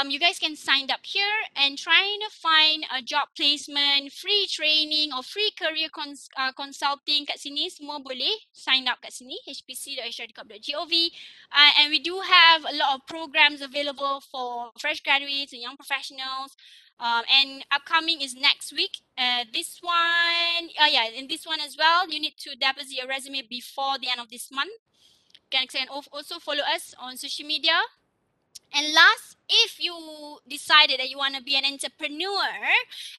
C: you guys can sign up here and trying to find a job placement, free training or free career consulting kat sini. Semua boleh sign up kat sini, hpc.hrdcorp.gov. And we do have a lot of programs available for fresh graduates and young professionals. And upcoming is next week. This one, in this one as well, you need to deposit your resume before the end of this month. You can also follow us on social media. And last, if you decided that you want to be an entrepreneur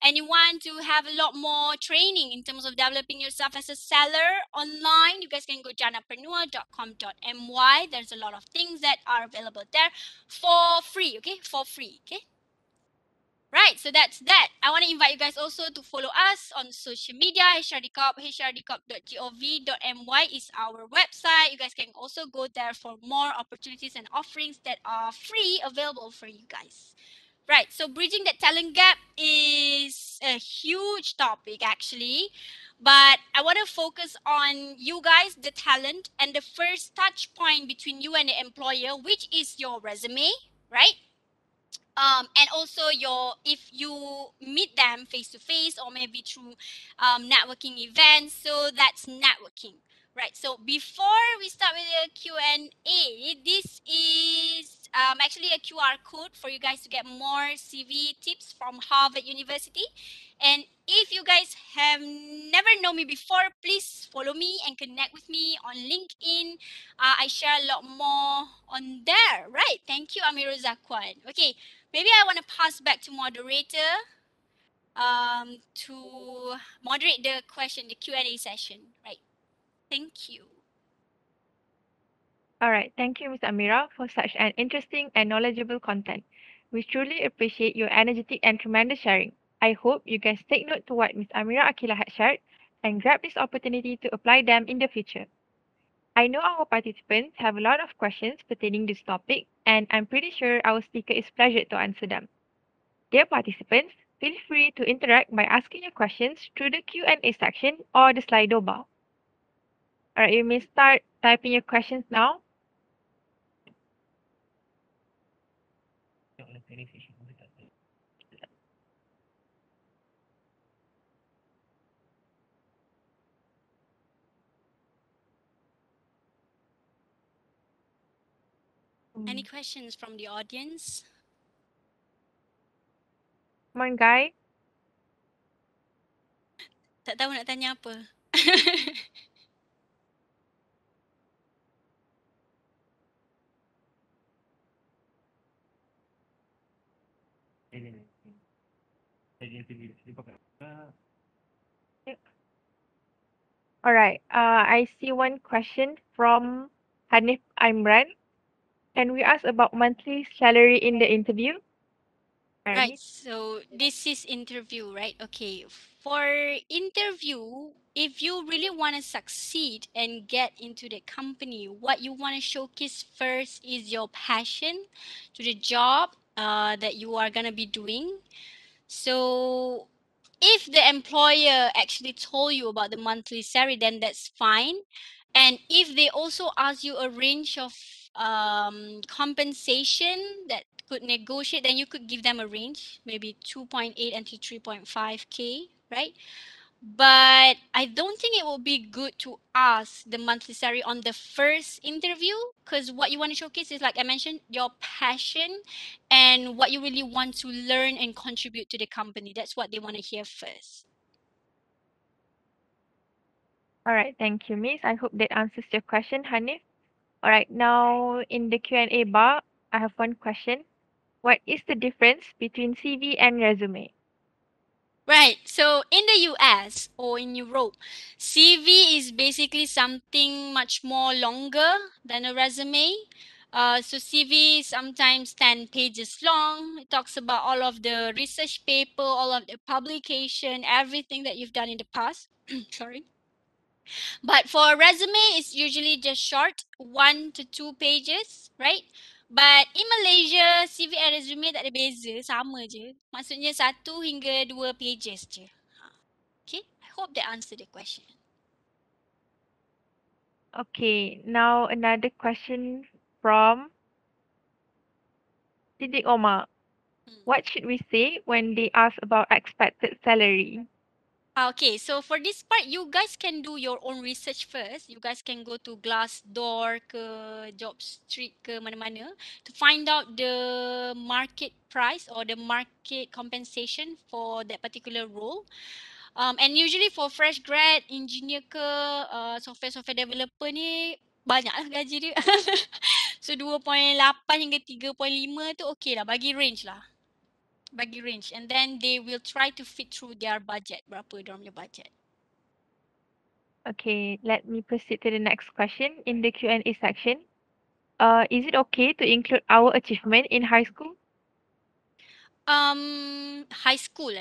C: and you want to have a lot more training in terms of developing yourself as a seller online, you guys can go janapreneur.com.my. There's a lot of things that are available there for free, okay? For free, okay? Right, so that's that. I want to invite you guys also to follow us on social media. HRDcorp, hrdcorp.gov.my is our website. You guys can also go there for more opportunities and offerings that are free available for you guys. Right, so bridging that talent gap is a huge topic actually. But I want to focus on you guys, the talent, and the first touch point between you and the employer, which is your resume, right? And also if you meet them face to face or maybe through networking events, so that's networking, right? So before we start with the Q&A, this is actually a QR code for you guys to get more CV tips from Harvard University. And if you guys have never known me before, please follow me and connect with me on LinkedIn. I share a lot more on there, right? Thank you, Amir Zakwan. Okay, maybe I want to pass back to moderator to moderate the Q&A session, right? Thank you.
B: All right, thank you, Ms. Amira, for such an interesting and knowledgeable content. We truly appreciate your energetic and tremendous sharing. I hope you guys take note to what Ms. Amira Akila had shared and grab this opportunity to apply them in the future. I know our participants have a lot of questions pertaining to this topic, and I'm pretty sure our speaker is pleasured to answer them. Dear participants, feel free to interact by asking your questions through the Q&A section or the Slido bar. All right, you may start typing your questions now.
C: Any questions from the audience?
B: Come on, guy.
C: Tak tahu nak tanya apa.
B: All right. I see one question from Hanif Imran. Can we ask about monthly salary in the interview?
C: Right,
B: Hanif?
C: so this is interview, right? Okay, for interview, if you really want to succeed and get into the company, what you want to showcase first is your passion to the job that you are going to be doing. So if the employer actually told you about the monthly salary, then that's fine. And if they also ask you a range of compensation that could negotiate, then you could give them a range, maybe 2.8 until 3.5K, right? But I don't think it will be good to ask the monthly salary on the first interview, because what you want to showcase is, like I mentioned, your passion and what you really want to learn and contribute to the company. That's what they want to hear first.
B: All right. Thank you, Miss. I hope that answers your question, Hanif. All right. Now, in the Q&A bar, I have one question. What is the difference between CV and resume?
C: Right. So in the US or in Europe, CV is basically something much more longer than a resume. So CV is sometimes 10 pages long. It talks about all of the research paper, all of the publication, everything that you've done in the past. Sorry. But for a resume, it's usually just short, 1 to 2 pages, right? But in Malaysia, CV and resume tak ada beza, sama je. Maksudnya 1 hingga 2 pages je. Okay, I hope that answered the question.
B: Okay, now another question from Sidik Omar.
C: Hmm.
B: What should we say when they ask about expected salary?
C: Okay, so for this part, you guys can do your own research first. You guys can go to Glassdoor ke Job Street ke mana-mana to find out the market price or the market compensation for that particular role. And usually for fresh grad, engineer ke, software developer ni banyaklah gaji dia. So 2.8 hingga 3.5 tu okay lah, bagi range lah. Bagi range. And then they will try to fit through their budget, berapa diorang punya budget.
B: Okay, let me proceed to the next question in the Q&A section. Is it okay to include our achievement in high school?
C: High school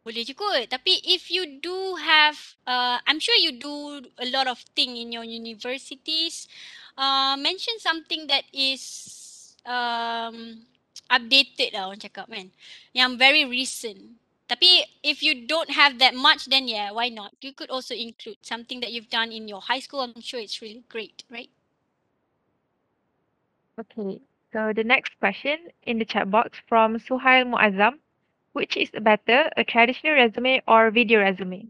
C: boleh je kot. Tapi if you do have, I'm sure you do a lot of thing in your universities. Mention something that is updated lah orang cakap kan. Yang very recent. Tapi if you don't have that much, then yeah, why not? You could also include something that you've done in your high school. I'm sure it's really great, right?
B: Okay, so the next question in the chat box from Suhail Muazzam. Which is better, a traditional resume or video resume?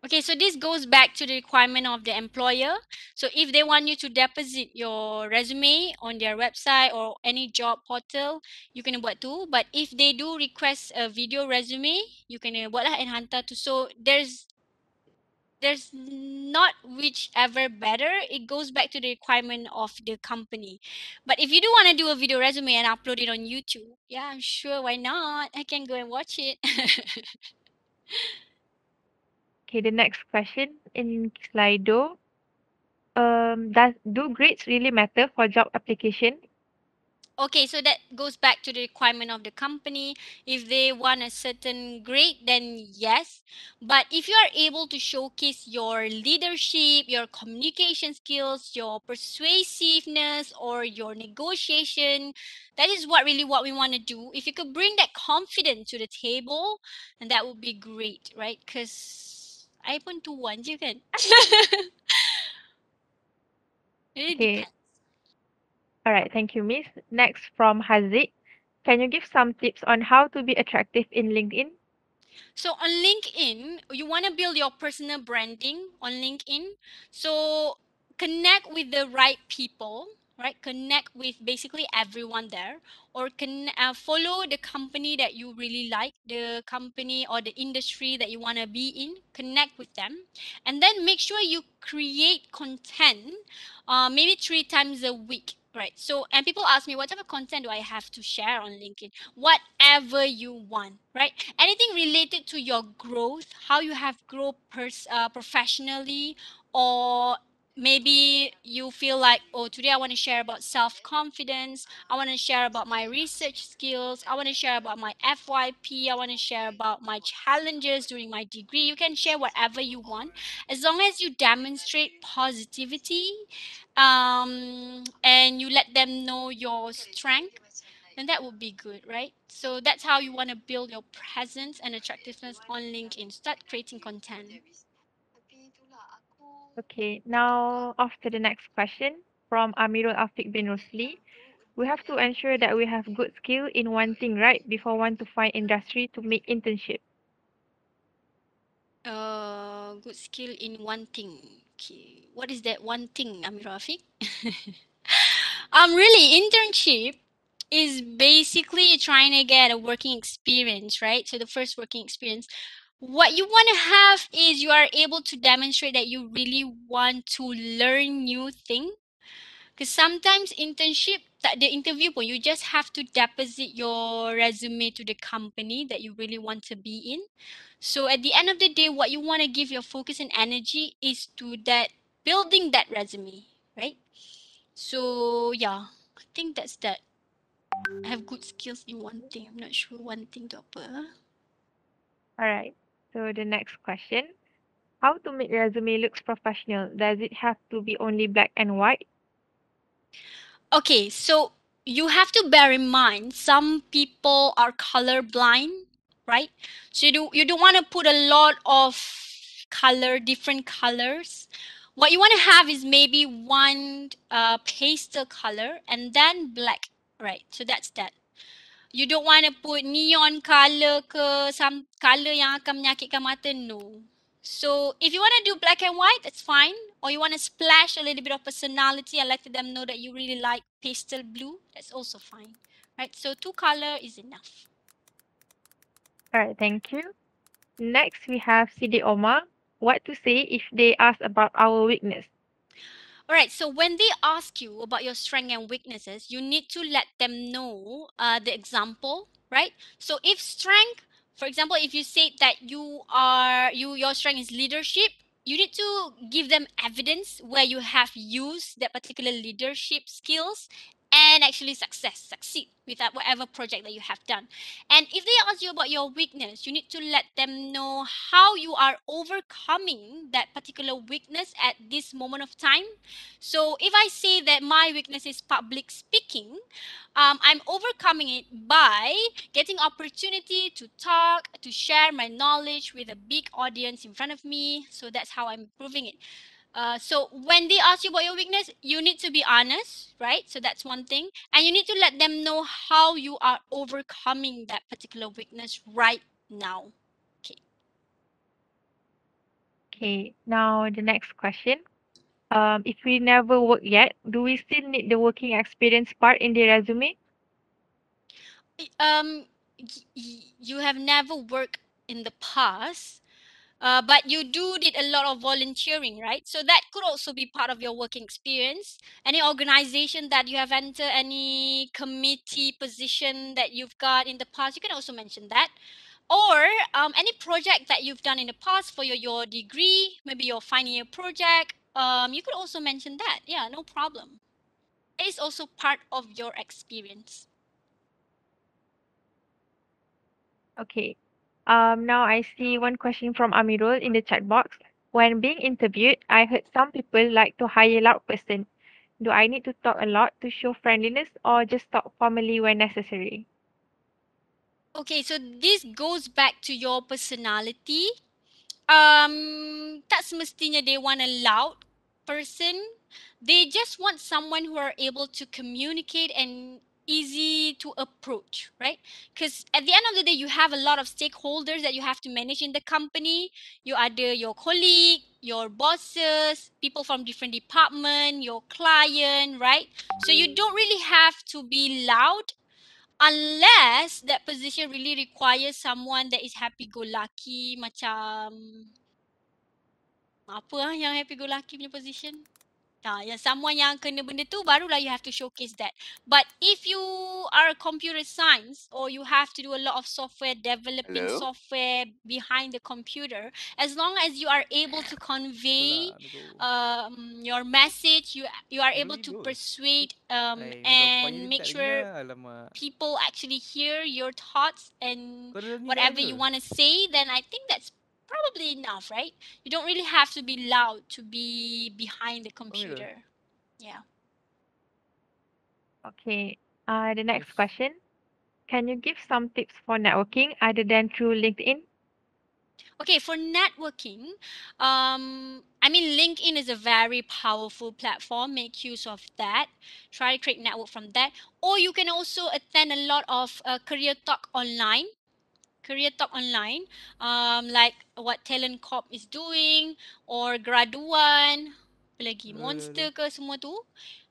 C: Okay, so this goes back to the requirement of the employer. So if they want you to deposit your resume on their website or any job portal, you kena buat tu. But if they do request a video resume, you kena buat lah and hantar tu. So there's not whichever better. It goes back to the requirement of the company. But if you do want to do a video resume and upload it on YouTube, yeah, sure, why not? I can go and watch it.
B: Okay, the next question in Slido. Do grades really matter for job application?
C: Okay, so that goes back to the requirement of the company. If they want a certain grade, then yes. But if you are able to showcase your leadership, your communication skills, your persuasiveness, or your negotiation, that is what we want to do. If you could bring that confidence to the table, then that would be great, right? Because I pun tuan je kan. It
B: Okay,
C: depends.
B: all right, thank you, Miss. Next from Haziq. Can you give some tips on how to be attractive in LinkedIn?
C: So on LinkedIn, you want to build your personal branding on LinkedIn. So connect with the right people, right? Connect with basically everyone there, or can follow the company that you really like, the company or the industry that you want to be in. Connect with them, and then make sure you create content, maybe 3 times a week. Right. So, and people ask me, what type of content do I have to share on LinkedIn? Whatever you want, right? Anything related to your growth, how you have grown professionally, or maybe you feel like, oh, today I want to share about self-confidence, I want to share about my research skills, I want to share about my FYP, I want to share about my challenges during my degree. You can share whatever you want as long as you demonstrate positivity, and you let them know your strength, then that would be good, right? So that's how you want to build your presence and attractiveness on LinkedIn. Start creating content.
B: Okay, now off to the next question from Amirul Afiq bin Rusli. We have to ensure that we have good skill in one thing, right? Before one to find industry to make internship.
C: Good skill in one thing. Okay, what is that one thing, Amir Rafiq? Really, internship is basically trying to get a working experience, right? So the first working experience. What you want to have is you are able to demonstrate that you really want to learn new things, Because sometimes internship, tak ada interview pun, you just have to deposit your resume to the company that you really want to be in. So at the end of the day, what you want to give your focus and energy is to that building that resume, right? So yeah, I think that's that. I have good skills in one thing. I'm not sure one thing tu apa.
B: All right. So the next question. How to make resume looks professional? Does it have to be only black and white?
C: Okay, so you have to bear in mind some people are color blind, right? So you don't want to put a lot of color, different colors. What you want to have is maybe one pastel color and then black, right? So that's that. You don't want to put neon color ke some color yang akan menyakitkan mata, no. So if you want to do black and white, that's fine. Or you want to splash a little bit of personality and let them know that you really like pastel blue, that's also fine. Right? So 2 color is enough.
B: All right, thank you. Next, we have CD Omar. What to say if they ask about our weakness?
C: All right, so when they ask you about your strength and weaknesses, you need to let them know the example, right? So if strength, for example, if you say that your strength is leadership, you need to give them evidence where you have used that particular leadership skills and actually succeed with that whatever project that you have done. And if they ask you about your weakness, you need to let them know how you are overcoming that particular weakness at this moment of time. So if I say that my weakness is public speaking, I'm overcoming it by getting opportunity to talk, to share my knowledge with a big audience in front of me. So that's how I'm improving it. So when they ask you about your weakness, you need to be honest, right? So that's one thing. And you need to let them know how you are overcoming that particular weakness right now. Okay.
B: Okay, now the next question. If we never work yet, do we still need the working experience part in the resume?
C: You have never worked in the past, but you do did a lot of volunteering, right? So that could also be part of your working experience. Any organization that you have entered, any committee position that you've got in the past, you can also mention that. Or any project that you've done in the past for your degree, maybe your final year project, you could also mention that. Yeah, no problem. It is also part of your experience.
B: Okay. Now I see one question from Amirul in the chat box. When being interviewed, I heard some people like to hire loud person. Do I need to talk a lot to show friendliness or just talk formally when necessary?
C: Okay, so this goes back to your personality. Tak semestinya they want a loud person. They just want someone who are able to communicate and easy to approach, right? Because at the end of the day, you have a lot of stakeholders that you have to manage in the company. You ada your colleague, your bosses, people from different department, your client, right? So you don't really have to be loud unless that position really requires someone that is happy-go-lucky, macam apa yang happy-go-lucky punya position? Yang someone yang kena benda tu, barulah you have to showcase that. But if you are a computer science or you have to do a lot of software, developing
F: Hello?
C: software behind the computer, as long as you are able to convey
F: Wala, ano ko?
C: your message, you are able to
F: Dulu.
C: persuade
F: Ay, nito,
C: and
F: panginig
C: make
F: tak lagi na.
C: sure
F: Alamak.
C: people actually hear your thoughts and
F: Kau dah ni kat
C: whatever
F: ke?
C: you want to say, then I think that's probably enough, right? You don't really have to be loud to be behind the
F: Panggil ke?
C: computer. Yeah.
B: Okay. The next
F: Yes.
B: question. Can you give some tips for networking other than through LinkedIn?
C: Okay, for networking, I mean, LinkedIn is a very powerful platform. Make use of that. Try to create network from that. Or you can also attend a lot of career talk online. Career talk online, like what Talent Corp is doing, or Graduan, apa lagi,
F: Hello, hello, hello.
C: Monster ke semua tu.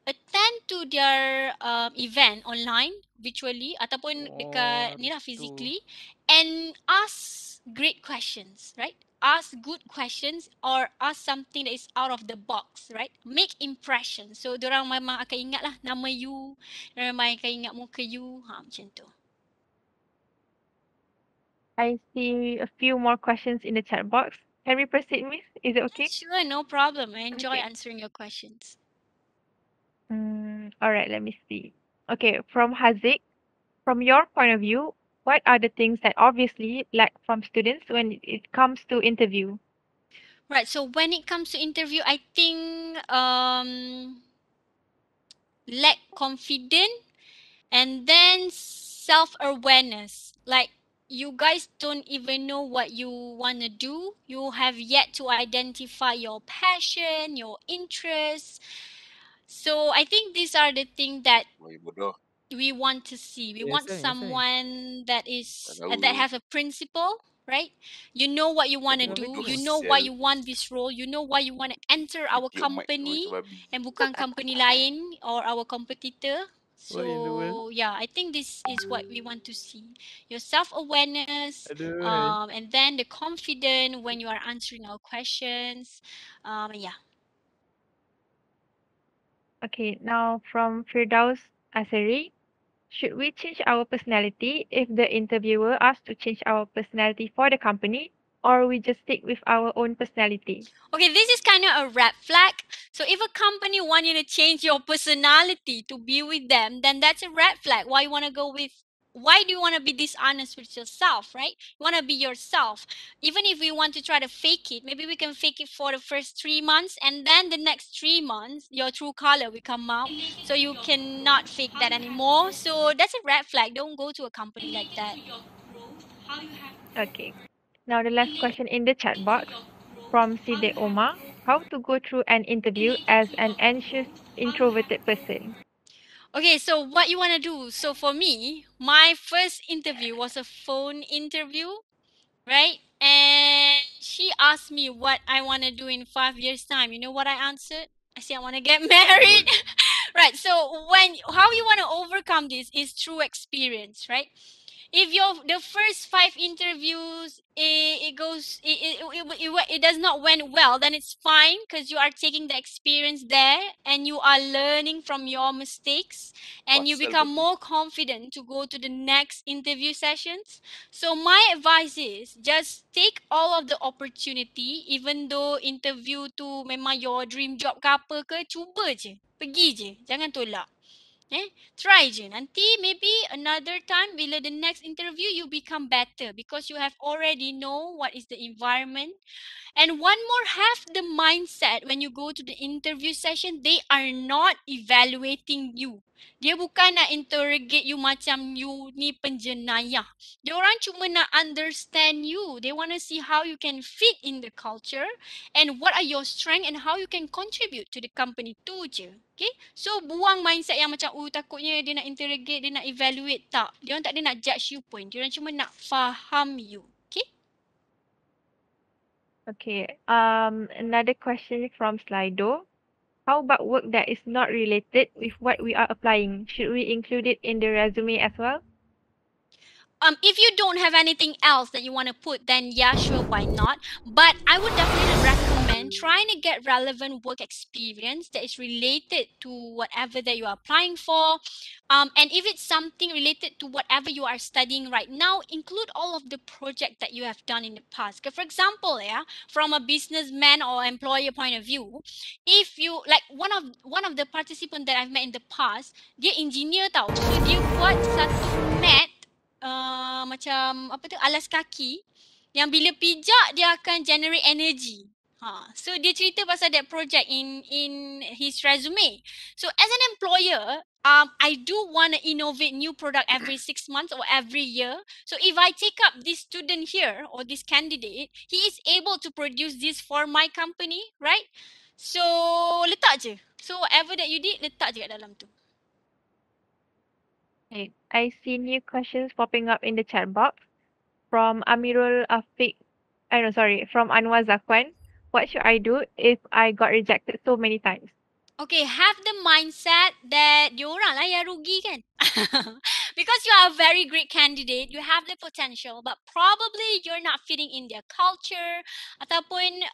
C: Attend to their event online, virtually, ataupun dekat
F: Oh,
C: ni lah
F: tu.
C: physically, and ask great questions, right? Ask good questions or ask something that is out of the box, right? Make impression. So, dorang memang akan ingat lah nama you, dorang memang akan ingat muka you, macam tu.
B: I see a few more questions in the chat box. Can we proceed, Miss? Is it okay?
C: Sure, no problem. I enjoy
B: Okay.
C: answering your questions.
B: All right, let me see. Okay, from Hazik, from your point of view, what are the things that obviously lack from students when it comes to interview?
C: Right, so when it comes to interview, I think lack confidence and then self-awareness. Like you guys don't even know what you want to do. You have yet to identify your passion, your interests. So I think these are the things that we want to see. We want someone that is that have a principle, right? You know what you want to do. You know why you want this role. You know why you want to enter our company and bukan company lain or our competitor. So yeah, I think this is what we want to see. Your self-awareness, and then the confidence when you are answering our questions. Yeah.
B: Okay, now from Firdaus Aseri, should we change our personality if the interviewer asks to change our personality for the company, or we just stick with our own personality?
C: Okay, this is kind of a red flag. So if a company want you to change your personality to be with them, then that's a red flag. Why do you want to be dishonest with yourself, right? You want to be yourself. Even if we want to try to fake it, maybe we can fake it for the first 3 months and then the next 3 months, your true color will come out. So you cannot fake that anymore. So that's a red flag. Don't go to a company like that.
B: Okay. Now the last question in the chat box from Side Omar. How to go through an interview as an anxious, introverted person?
C: Okay, so what you want to do? So for me, my first interview was a phone interview, right? And she asked me what I want to do in 5 years' time. You know what I answered? I said I want to get married. Right. So how you want to overcome this is through experience, right? If your the first 5 interviews it does not went well, then it's fine because you are taking the experience there and you are learning from your mistakes and you become more confident to go to the next interview sessions. So my advice is just take all of the opportunity, even though interview tu memang your dream job ke apa ke, cuba je, pergi je, jangan tolak. Try je. Nanti maybe another time bila the next interview you become better because you have already know what is the environment. And one more, have the mindset when you go to the interview session, they are not evaluating you. Dia bukan nak interrogate you macam you ni penjenayah. Dia orang cuma nak understand you. They want to see how you can fit in the culture and what are your strength and how you can contribute to the company tu je. Okay? So buang mindset yang macam takutnya dia nak interrogate, dia nak evaluate. Tak. Dia orang tak ada nak judge you pun. Dia orang cuma nak faham you. Okay?
B: Okay. Another question from Slido. How about work that is not related with what we are applying? Should we include it in the resume as well?
C: If you don't have anything else that you want to put, then yeah, sure, why not? But I would definitely recommend trying to get relevant work experience that is related to whatever that you are applying for. And if it's something related to whatever you are studying right now, include all of the project that you have done in the past. For example, yeah, from a businessman or employer point of view, if you like one of the participant that I've met in the past, dia engineer tau. So dia buat satu mat macam apa tu, alas kaki yang bila pijak dia akan generate energy. So dia cerita pasal that project in his resume. So as an employer, I do want to innovate new product every 6 months or every year. So if I take up this student here or this candidate, he is able to produce this for my company, right? So letak je. So whatever that you did, letak je kat dalam tu.
B: Okay. I see new questions popping up in the chat box from Amirul Afiq. No, sorry, from Anwar Zakwan. What should I do if I got rejected so many times?
C: Okay, have the mindset that diorang lah yang rugi kan. because you are a very great candidate, you have the potential, but probably you're not fitting in their culture, ataupun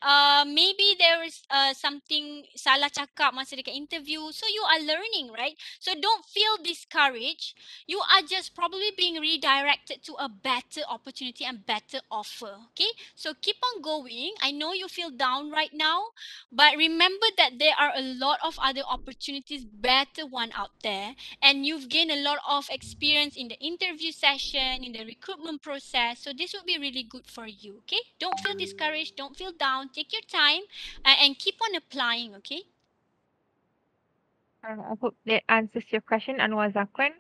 C: maybe there is something salah cakap masa dekat interview. So you are learning, right? So don't feel discouraged. You are just probably being redirected to a better opportunity and better offer. Okay, so keep on going. I know you feel down right now, but remember that there are a lot of other opportunities, better one out there, and you've gained a lot of experience in the interview session, in the recruitment process. So this will be really good for you. Okay, don't feel discouraged, don't feel down. Take your time and keep on applying. Okay.
B: I hope that answers your question, Anwar Zakwan.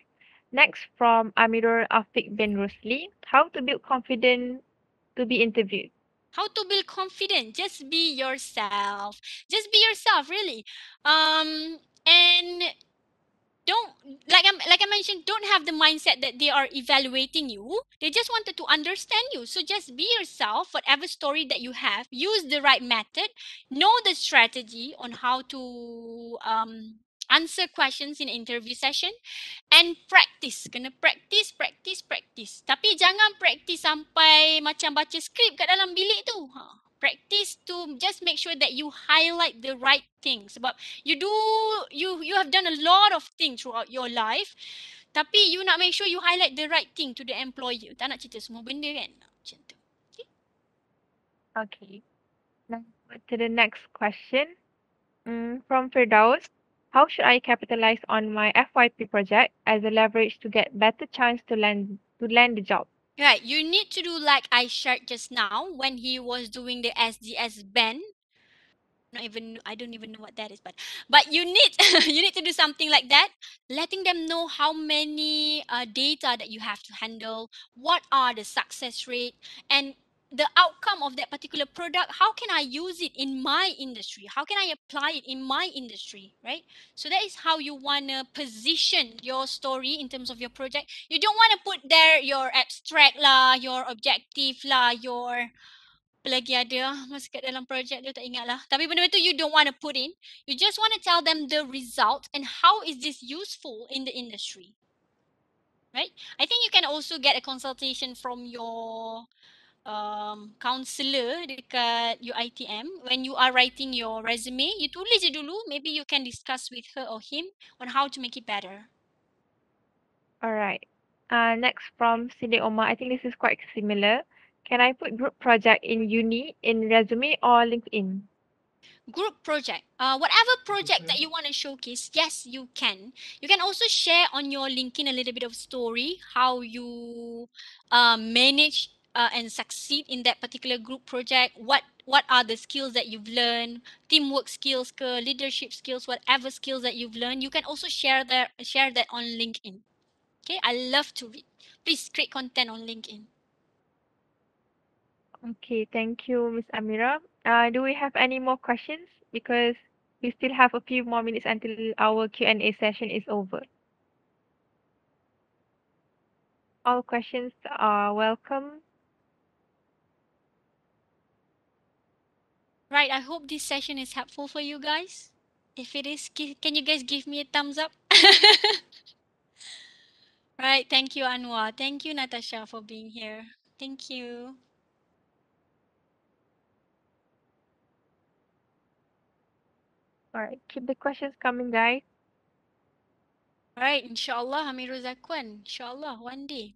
B: Next from Amirul Afiq bin Rusli. How to build confidence to be interviewed?
C: How to build confidence? Just be yourself. Just be yourself, really. And don't, like I mentioned, don't have the mindset that they are evaluating you. They just wanted to understand you. So just be yourself. Whatever story that you have, use the right method, know the strategy on how to answer questions in interview session, and practice. Kena practice, practice, practice. Tapi jangan practice sampai macam baca skrip kat dalam bilik tu. Practice to just make sure that you highlight the right things. Sebab you have done a lot of things throughout your life. Tapi you nak make sure you highlight the right thing to the employer. Tak nak cerita semua benda kan. Macam tu. Okay.
B: Okay. Now to the next question. From Firdaus. How should I capitalize on my FYP project as a leverage to get better chance to land the job?
C: Right. You need to do like I shared just now when he was doing the SDS band. Not even, I don't even know what that is, but you need you need to do something like that, letting them know how many data that you have to handle, what are the success rate, and the outcome of that particular product. How can I use it in my industry? How can I apply it in my industry? Right. So that is how you want to position your story in terms of your project. You don't want to put there your abstract lah, your objective lah, your apa lagi ada masa kat dalam projek tu, tak ingat lah. Tapi benda tu you don't want to put in. You just want to tell them the result and how is this useful in the industry. Right? I think you can also get a consultation from your counselor dekat UITM. When you are writing your resume, you tulis je dulu. Maybe you can discuss with her or him on how to make it better.
B: Alright. Next from Sidi Omar. I think this is quite similar. Can I put group project in uni in resume or LinkedIn?
C: Group project, whatever project that you want to showcase, yes, you can. You can also share on your LinkedIn a little bit of story, how you manage and succeed in that particular group project. What are the skills that you've learned, teamwork skills, leadership skills, whatever skills that you've learned. You can also share that on LinkedIn. Okay, I love to read. Please create content on LinkedIn.
B: Okay, thank you, Miss Amira. Do we have any more questions? Because we still have a few more minutes until our Q&A session is over. All questions are welcome.
C: Right, I hope this session is helpful for you guys. If it is, can you guys give me a thumbs up? Right, thank you, Anwar. Thank you, Natasha, for being here. Thank you.
B: Alright, keep the questions coming, guys.
C: Right, inshallah, Amirul Zakwan. Inshallah, one day.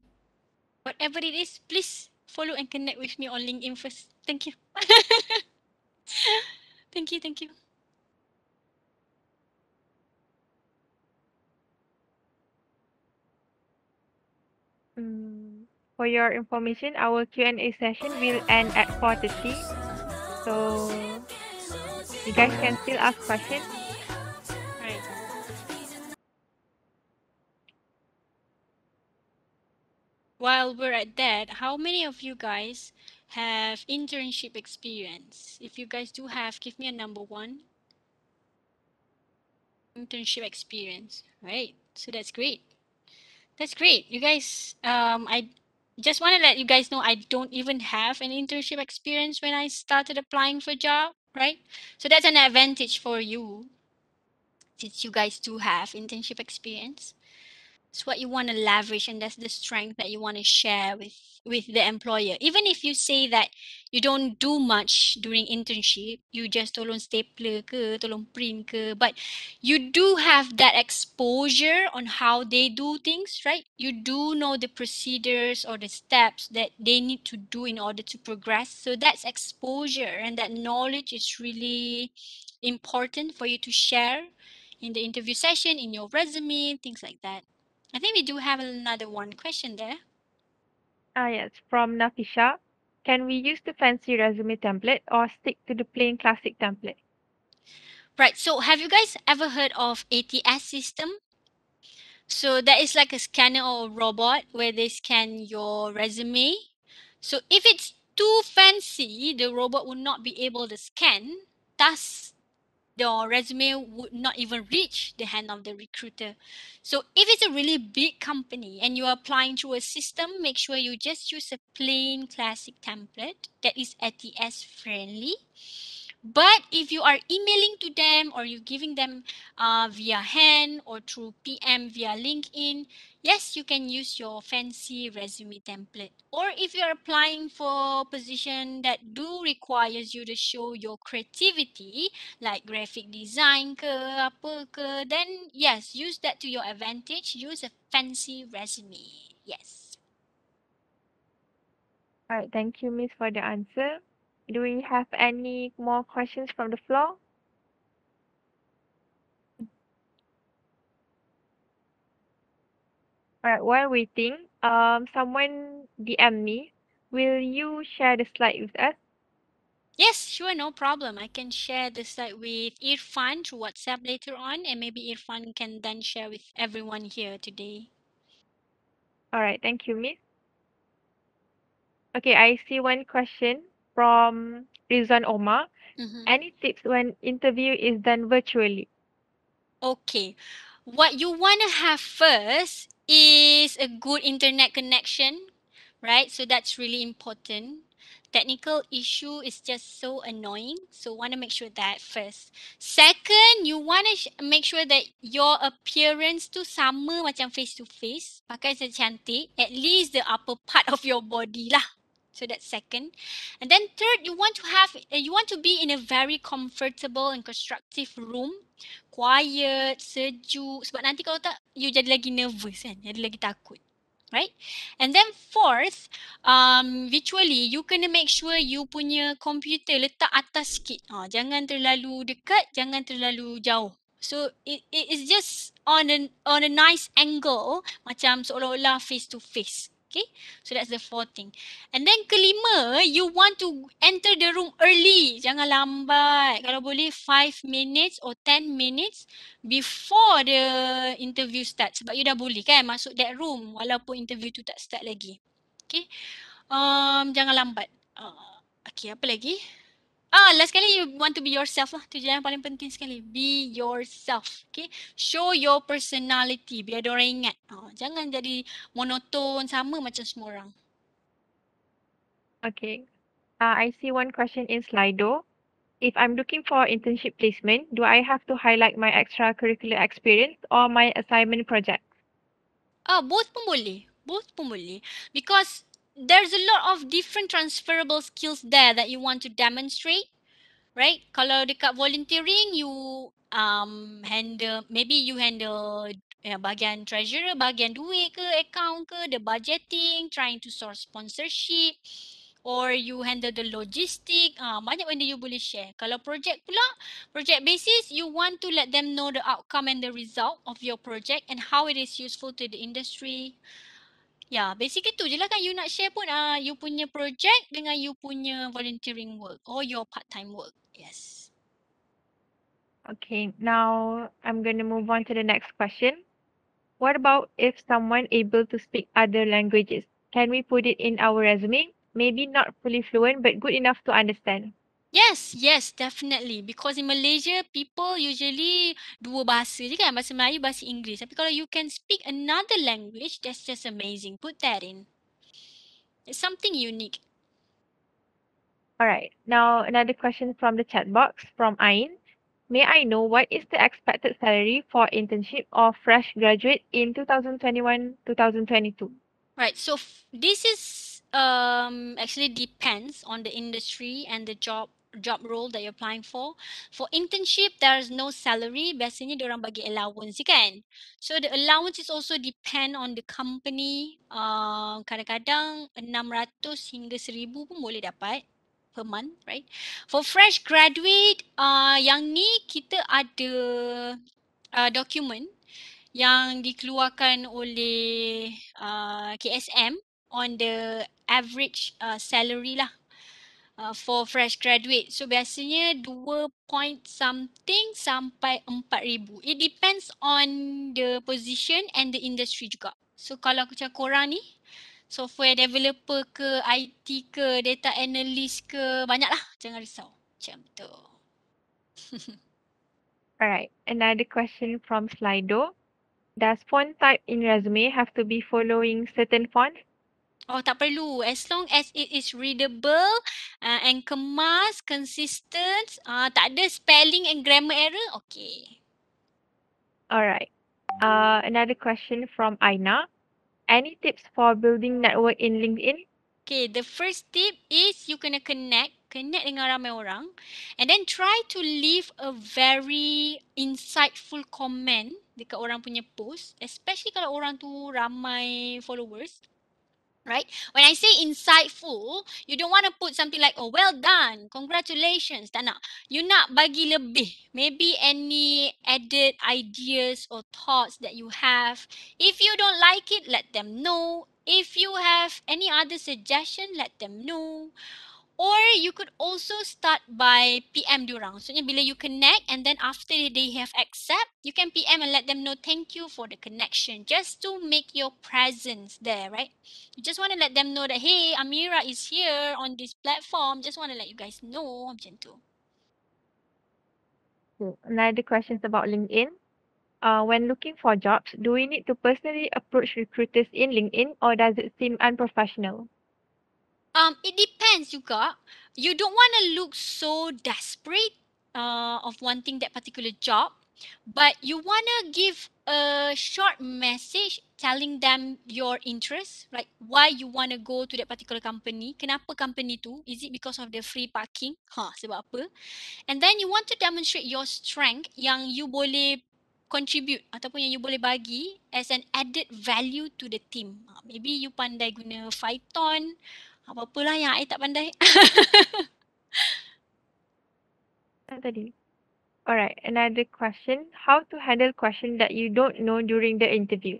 C: Whatever it is, please follow and connect with me on LinkedIn first. Thank you. Thank you, thank you.
B: For your information, our Q&A session will end at 4:30. So you guys can still ask questions.
C: Right. While we're at that, how many of you guys have internship experience? If you guys do have, give me a number one. Internship experience, right? So that's great. That's great. You guys, I just want to let you guys know I don't even have an internship experience when I started applying for job, right? So that's an advantage for you since you guys do have internship experience. It's what you want to leverage, and that's the strength that you want to share with the employer. Even if you say that you don't do much during internship, you just tolong stapler ke, tolong print ke, but you do have that exposure on how they do things, right? You do know the procedures or the steps that they need to do in order to progress. So that's exposure, and that knowledge is really important for you to share in the interview session, in your resume, things like that. I think we do have another one question there.
B: Yes, from Nafisha. Can we use the fancy resume template or stick to the plain classic template?
C: Right. So have you guys ever heard of ATS system? So that is like a scanner or a robot where they scan your resume. So if it's too fancy, the robot will not be able to scan. Thus, your resume would not even reach the hand of the recruiter. So if it's a really big company and you're applying through a system, make sure you just use a plain classic template that is ATS friendly. But if you are emailing to them or you're giving them via hand or through PM via LinkedIn, yes, you can use your fancy resume template. Or if you're applying for a position that do requires you to show your creativity, like graphic design ke, apa ke, then yes, use that to your advantage. Use a fancy resume. Yes.
B: All right, thank you, Miss, for the answer. Do we have any more questions from the floor? All right, while waiting, someone DM me. Will you share the slide with us?
C: Yes, sure, no problem. I can share the slide with Irfan through WhatsApp later on, and maybe Irfan can then share with everyone here today.
B: All right, thank you, Miss. Okay, I see one question from Rizwan Omar.
C: Mm-hmm.
B: Any tips when interview is done virtually?
C: Okay. What you want to have first is a good internet connection, right? So that's really important. Technical issue is just so annoying. So want to make sure that first. Second, you want to make sure that your appearance tu sama macam face to face. Pakai cantik. At least the upper part of your body lah. So that's second. And then third, you want to be in a very comfortable and constructive room, quiet, sejuk. Sebab nanti kalau tak, you jadi lagi nervous kan, jadi lagi takut. Right? And then fourth, virtually, you kena make sure you punya computer letak atas sikit. Jangan terlalu dekat, jangan terlalu jauh. So it is just on a nice angle, macam seolah-olah face to face. Okay, so that's the fourth thing. And then kelima, you want to enter the room early. Jangan lambat. Kalau boleh 5 minutes or 10 minutes before the interview start. Sebab you dah boleh kan masuk that room walaupun interview tu tak start lagi. Okay. Jangan lambat. Okay, apa lagi? Last sekali you want to be yourself lah. Tu je yang paling penting sekali. Be yourself. Okay. Show your personality. Biar diorang ingat. Jangan jadi monoton sama macam semua orang.
B: Okay. I see one question in Slido. If I'm looking for internship placement, do I have to highlight my extracurricular experience or my assignment project?
C: Both pun boleh. Both pun boleh. Because there's a lot of different transferable skills there that you want to demonstrate. Right? Kalau dekat volunteering, you maybe you handle bahagian treasurer, bahagian duit ke, account ke, the budgeting, trying to source sponsorship, or you handle the logistic. Banyak benda you boleh share. Kalau project pula, project basis, you want to let them know the outcome and the result of your project and how it is useful to the industry. Ya, basically tu je lah kan you nak share pun you punya project dengan you punya volunteering work or your part-time work. Yes.
B: Okay, now I'm going to move on to the next question. What about if someone able to speak other languages? Can we put it in our resume? Maybe not fully fluent, but good enough to understand.
C: Yes, definitely. Because in Malaysia, people usually dua bahasa je kan. Bahasa Melayu, bahasa Inggeris. Tapi kalau you can speak another language, that's just amazing. Put that in. It's something unique.
B: All right, now another question from the chat box from Ain. May I know what is the expected salary for internship or fresh graduate in 2021-2022?
C: Right. So this is actually depends on the industry and the job role that you're applying for. For internship, there's no salary. Biasanya diorang bagi allowance je kan. So the allowance is also depend on the company. Kadang-kadang 600 hingga 1,000 pun boleh dapat per month, right? For fresh graduate, yang ni kita ada document yang dikeluarkan oleh KSM on the average salary lah for fresh graduate. So biasanya 2 point something sampai 4,000. It depends on the position and the industry juga. So kalau macam korang ni, software developer ke, IT ke, data analyst ke, banyak lah. Jangan risau. Macam tu.
B: Alright, another question from Slido. Does font type in resume have to be following certain fonts?
C: Oh, tak perlu. As long as it is readable and kemas, consistent, tak ada spelling and grammar error, okay.
B: Alright. Another question from Aina. Any tips for building network in LinkedIn?
C: Okay, the first tip is you kena connect dengan ramai orang and then try to leave a very insightful comment dekat orang punya post, especially kalau orang tu ramai followers. Right? When I say insightful, you don't want to put something like, oh, well done, congratulations. Tak nak. You nak bagi lebih. Maybe any added ideas or thoughts that you have. If you don't like it, let them know. If you have any other suggestion, let them know. Or you could also start by PM diorang. So bila you connect and then after they have accept, you can PM and let them know thank you for the connection. Just to make your presence there, right? You just want to let them know that, hey, Amira is here on this platform. Just want to let you guys know. Macam tu.
B: Another question about LinkedIn. When looking for jobs, do we need to personally approach recruiters in LinkedIn or does it seem unprofessional?
C: It depends juga. You don't want to look so desperate of wanting that particular job, but you want to give a short message telling them your interest, like why you want to go to that particular company, kenapa company tu, is it because of the free parking? Sebab apa? And then you want to demonstrate your strength yang you boleh contribute ataupun yang you boleh bagi as an added value to the team. Maybe you pandai guna Python, apa-apalah yang I tak pandai.
B: Tadi. Alright, another question. How to handle question that you don't know during the interview?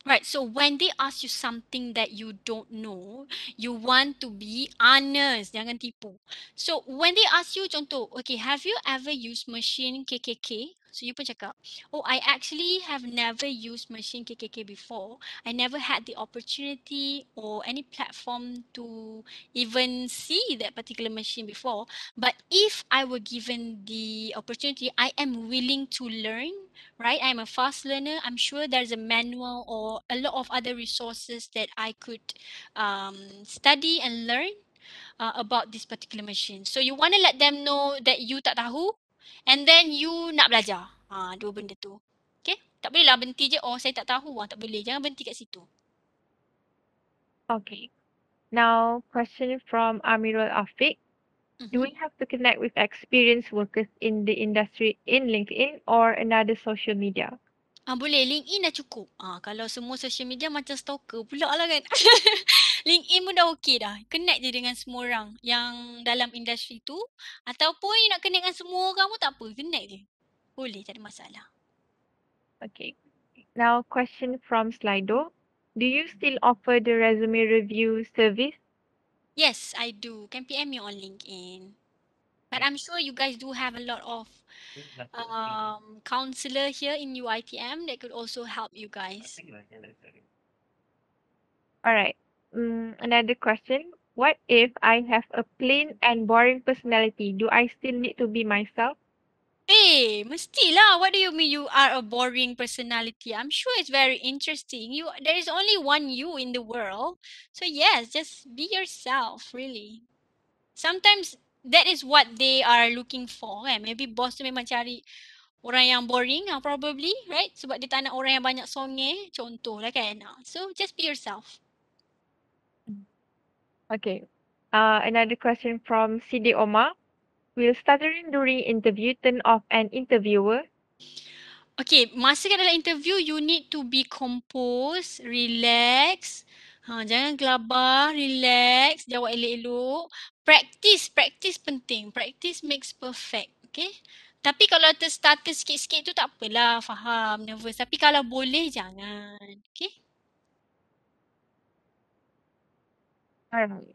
C: Right, so when they ask you something that you don't know, you want to be honest, jangan tipu. So when they ask you contoh, okay, have you ever used machine KKK? So you pun cakap, oh, I actually have never used machine KKK before. I never had the opportunity or any platform to even see that particular machine before. But if I were given the opportunity, I am willing to learn, right? I'm a fast learner. I'm sure there's a manual or a lot of other resources that I could study and learn about this particular machine. So you want to let them know that you tak tahu and then you nak belajar. Dua benda tu. Okay? Tak boleh lah berhenti je, oh saya tak tahu. Tak boleh. Jangan berhenti kat situ.
B: Okay. Now, question from Amirul Afiq. Do we have to connect with experienced workers in the industry in LinkedIn or another social media?
C: Boleh. LinkedIn dah cukup. Kalau semua social media macam stalker pula lah kan. LinkedIn pun dah okey dah. Connect je dengan semua orang yang dalam industri tu. Ataupun you nak connect dengan semua orang pun tak apa. Connect je. Boleh, tak ada masalah.
B: Okay. Now, question from Slido. Do you still offer the resume review service?
C: Yes, I do. Can PM me on LinkedIn. But I'm sure you guys do have a lot of counselor here in UITM that could also help you guys.
B: Alright. Another question. What if I have a plain and boring personality? Do I still need to be myself?
C: Mestilah. What do you mean you are a boring personality? I'm sure it's very interesting. There is only one you in the world. So yes, just be yourself, really. Sometimes that is what they are looking for kan. Maybe boss tu memang cari orang yang boring probably, right? Sebab dia tak nak orang yang banyak songeh, contoh lah kan. So just be yourself.
B: Okay. Another question from CD Omar. Will stuttering during interview turn off an interviewer?
C: Okay, masa kat dalam interview, you need to be composed, relax. Jangan gelabah, relax, jawab elok-elok. Practice penting. Practice makes perfect, okay? Tapi kalau terstutter sikit-sikit tu tak apalah, faham, nervous. Tapi kalau boleh, jangan, okay?
B: Alright.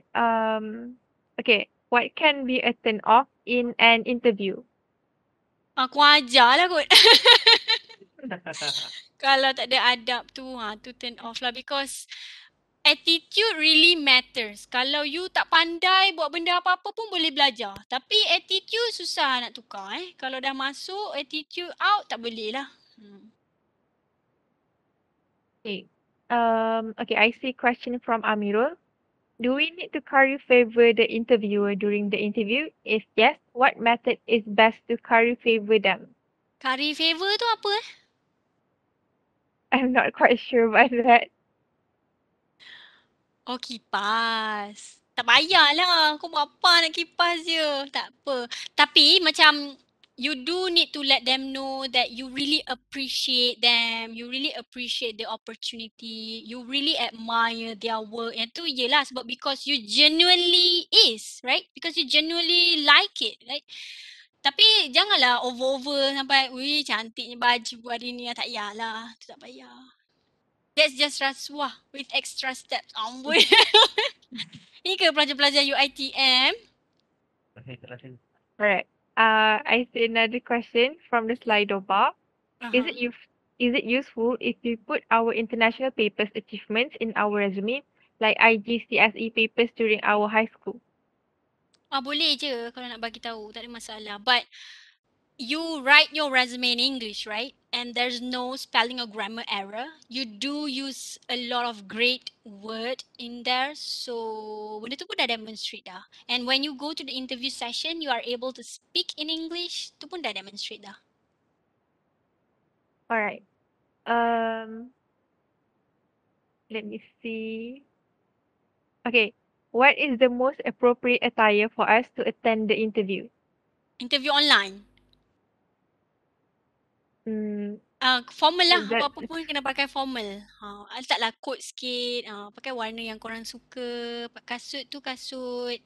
B: Okay. What can be a turn off in an interview?
C: Aku ajar lah kot. Kalau tak ada adab tu, tu turn off lah because attitude really matters. Kalau you tak pandai buat benda apa-apa pun boleh belajar. Tapi attitude susah nak tukar Kalau dah masuk attitude out tak boleh lah.
B: Okay. Okay, I see question from Amirul. Do we need to curry favor the interviewer during the interview? If yes, what method is best to curry favor them?
C: Curry favor tu apa
B: I'm not quite sure about that.
C: Oh, kipas. Tak payahlah. Kau buat apa nak kipas je. Tak apa. Tapi macam you do need to let them know that you really appreciate them. You really appreciate the opportunity. You really admire their work. Yang tu yelah sebab because you genuinely is, right? Because you genuinely like it, right? Tapi janganlah over-over sampai, wih cantiknya baju hari ni. Tak payahlah. Tu tak payah. That's just rasuah with extra steps. Amboi. Ni ke pelajar-pelajar UiTM?
B: Alright. I see another question from the Slido bar. Is it is it useful if we put our international papers achievements in our resume, like IGCSE papers during our high school?
C: Boleh je kalau nak bagi tahu. Tak ada masalah. But you write your resume in English, right? And there's no spelling or grammar error. You do use a lot of great word in there. So, benda tu pun dah demonstrate dah. And when you go to the interview session, you are able to speak in English. Tu pun dah demonstrate dah.
B: Alright. Let me see. Okay. What is the most appropriate attire for us to attend the interview?
C: Interview online.
B: Hmm,
C: Formal lah.
B: that
C: Apa-apa pun kena pakai formal. Letaklah coat sikit. Pakai warna yang korang suka. Kasut tu kasut.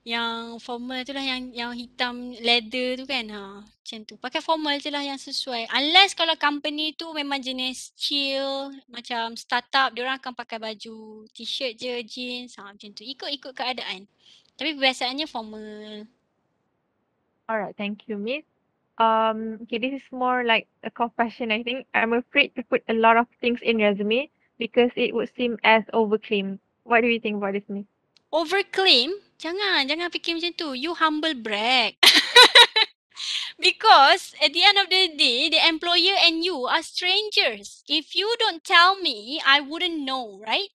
C: Yang formal tu lah yang hitam leather tu kan. Macam tu. Pakai formal je lah yang sesuai. Unless kalau company tu memang jenis chill. Macam startup. Diorang akan pakai baju t-shirt je, jeans. Macam tu. Ikut-ikut keadaan. Tapi biasaannya formal.
B: Alright, thank you, Miss. Okay, this is more like a confession, I think. I'm afraid to put a lot of things in resume because it would seem as overclaim. What do you think about this, Miss?
C: Overclaim? Jangan fikir macam tu. You humble brag. Because at the end of the day, the employer and you are strangers. If you don't tell me, I wouldn't know, right?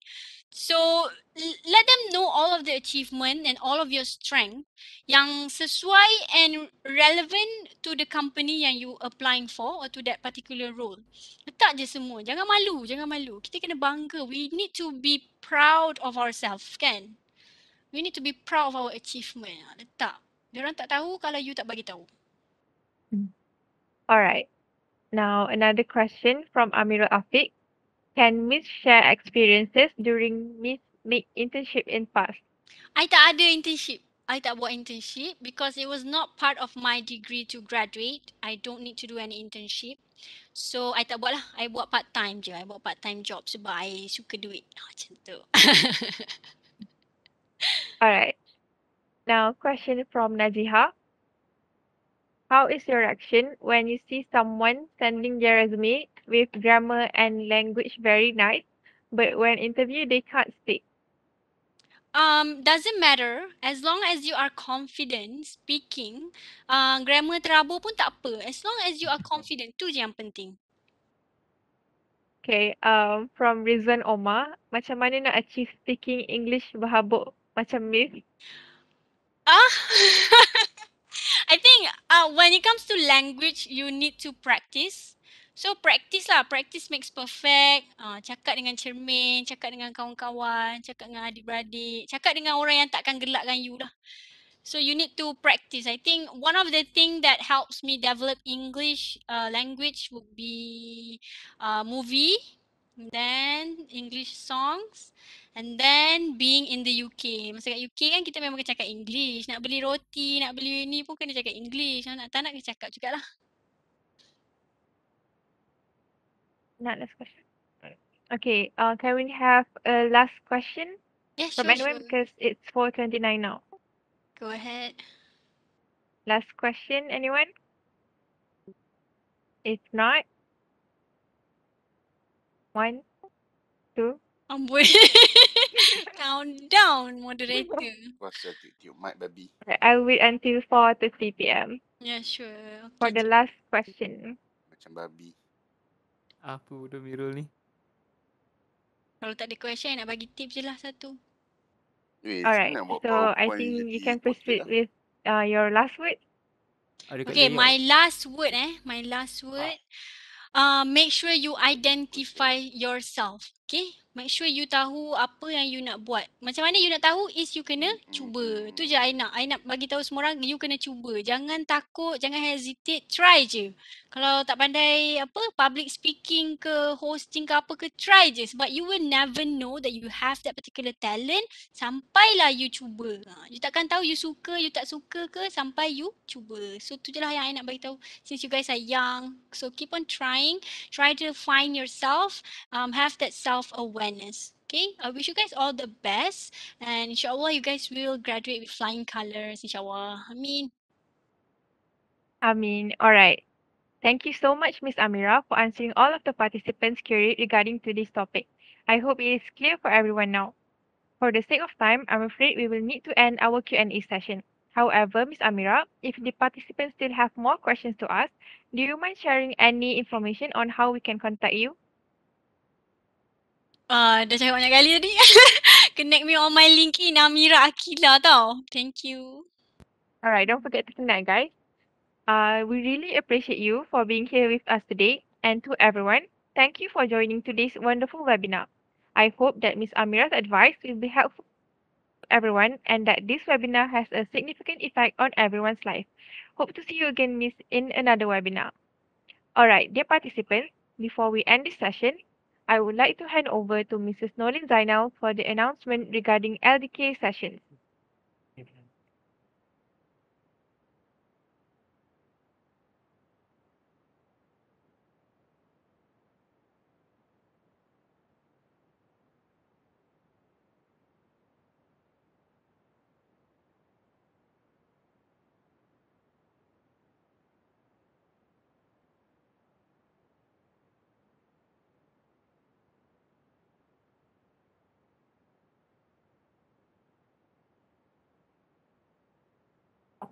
C: So let them know all of the achievement and all of your strength yang sesuai and relevant to the company yang you applying for or to that particular role. Letak je semua. Jangan malu. Kita kena bangga. We need to be proud of ourselves, kan? We need to be proud of our achievement. Letak. Diorang tak tahu kalau you tak bagi tahu.
B: Alright. Now, another question from Amirul Afiq. Can Miss share experiences during Miss make internship in past?
C: I tak ada internship. I tak buat internship because it was not part of my degree to graduate. I don't need to do any internship. So, I tak buat lah. I buat part-time je. I buat part-time job sebab I suka duit. Macam tu.
B: Alright. Now, question from Najiha. How is your reaction when you see someone sending their resume with grammar and language very nice, but when interview they can't speak?
C: Doesn't matter as long as you are confident speaking. Grammar terabur pun tak apa. As long as you are confident, tu je yang penting.
B: Okay, from Rizwan Omar, macam mana nak achieve speaking English berhabuk macam Miss?
C: Ah, I think when it comes to language, you need to practice. So practice lah, practice makes perfect. Cakap dengan cermin, cakap dengan kawan-kawan, cakap dengan adik-beradik, cakap dengan orang yang takkan gelakkan you lah. So you need to practice. I think one of the thing that helps me develop English language would be movie, then English songs, and then being in the UK. Masa kat UK kan kita memang kena cakap English. Nak beli roti, nak beli ni pun kena cakap English. Nak tak nak kena cakap jugalah.
B: Not last question. Okay, can we have a last question
C: Yeah,
B: from
C: sure,
B: anyone
C: sure.
B: because it's 4:29 now.
C: Go ahead.
B: Last question, anyone? If not, 1, 2.
C: Amboi. Countdown, moderator.
F: Puasa tiup mic babi.
B: Okay, I'll wait until 4:30 p.m.
C: Yeah, sure.
B: for
C: Okay
B: the
C: je.
B: last question.
F: Macam babi.
G: Apa bodoh Mirul ni?
C: Kalau tak ada question, nak bagi tips je lah satu.
B: Alright,
F: Nak buat
B: so I
F: PowerPoint
B: think you
F: jadi
B: can
F: portrait
B: proceed
F: lah.
B: with your last word.
G: Ada kat
C: Okay,
G: layout.
C: my last word my last word. Make sure you identify yourself. Okay, make sure you tahu apa yang you nak buat. Macam mana you nak tahu is you kena cuba. Tu je I nak bagi tahu semua orang, you kena cuba. Jangan takut, jangan hesitate, try je. Kalau tak pandai apa public speaking ke hosting ke apa ke, try je, sebab you will never know that you have that particular talent sampailah you cuba. You takkan tahu you suka, you tak suka ke sampai you cuba. So tu je lah yang I nak bagi tahu since you guys are young. So keep on trying, try to find yourself, have that self-awareness. Okay, I wish you guys all the best, and inshallah you guys will graduate with flying colors, inshallah.
B: Alright. Thank you so much, Miss Amira, for answering all of the participants' query regarding to this topic. I hope it is clear for everyone now. For the sake of time, I'm afraid we will need to end our Q&A session. However, Miss Amira, if the participants still have more questions to ask, do you mind sharing any information on how we can contact you?
C: Dah cakap banyak kali tadi. Connect me on my LinkedIn, Amira Akila tau. Thank you.
B: Alright, don't forget to connect, guys. We really appreciate you for being here with us today. And to everyone, thank you for joining today's wonderful webinar. I hope that Miss Amira's advice will be helpful to everyone and that this webinar has a significant effect on everyone's life. Hope to see you again, Miss, in another webinar. Alright, dear participants, before we end this session, I would like to hand over to Mrs. Nolin Zainal for the announcement regarding LDK sessions.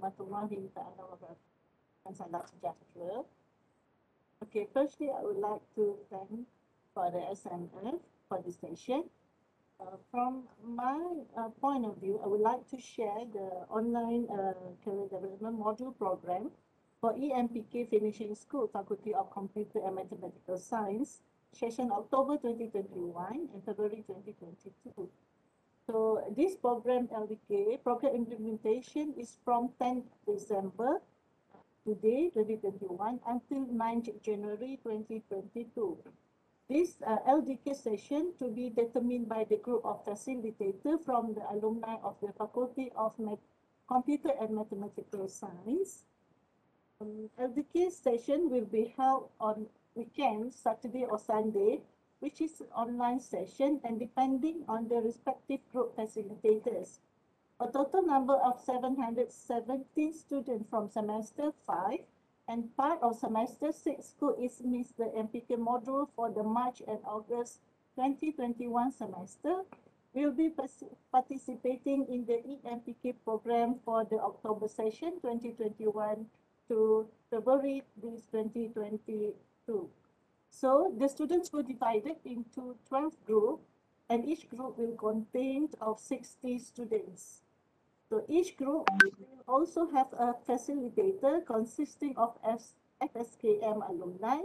A: Warahmatullahi ta'ala wabarakatuh. Salam sejahtera. Okay, firstly, I would like to thank for the SMS for this session. From my point of view, I would like to share the online career development module program for EMPK Finishing School, Faculty of Computer and Mathematical Science, session October 2021 and February 2022. So this program LDK, program implementation is from 10th December today, 2021, until 9th January 2022. This LDK session to be determined by the group of facilitator from the alumni of the Faculty of Computer and Mathematical Science. LDK session will be held on weekends, Saturday or Sunday, which is an online session and depending on the respective group facilitators. A total number of 717 students from semester 5 and part of semester 6 school is missed the MPK module for the March and August 2021 semester will be participating in the EMPK program for the October session 2021 to February 2022. So the students were divided into 12 groups and each group will contain of 60 students.
H: So each group will also have a facilitator consisting of FSKM alumni.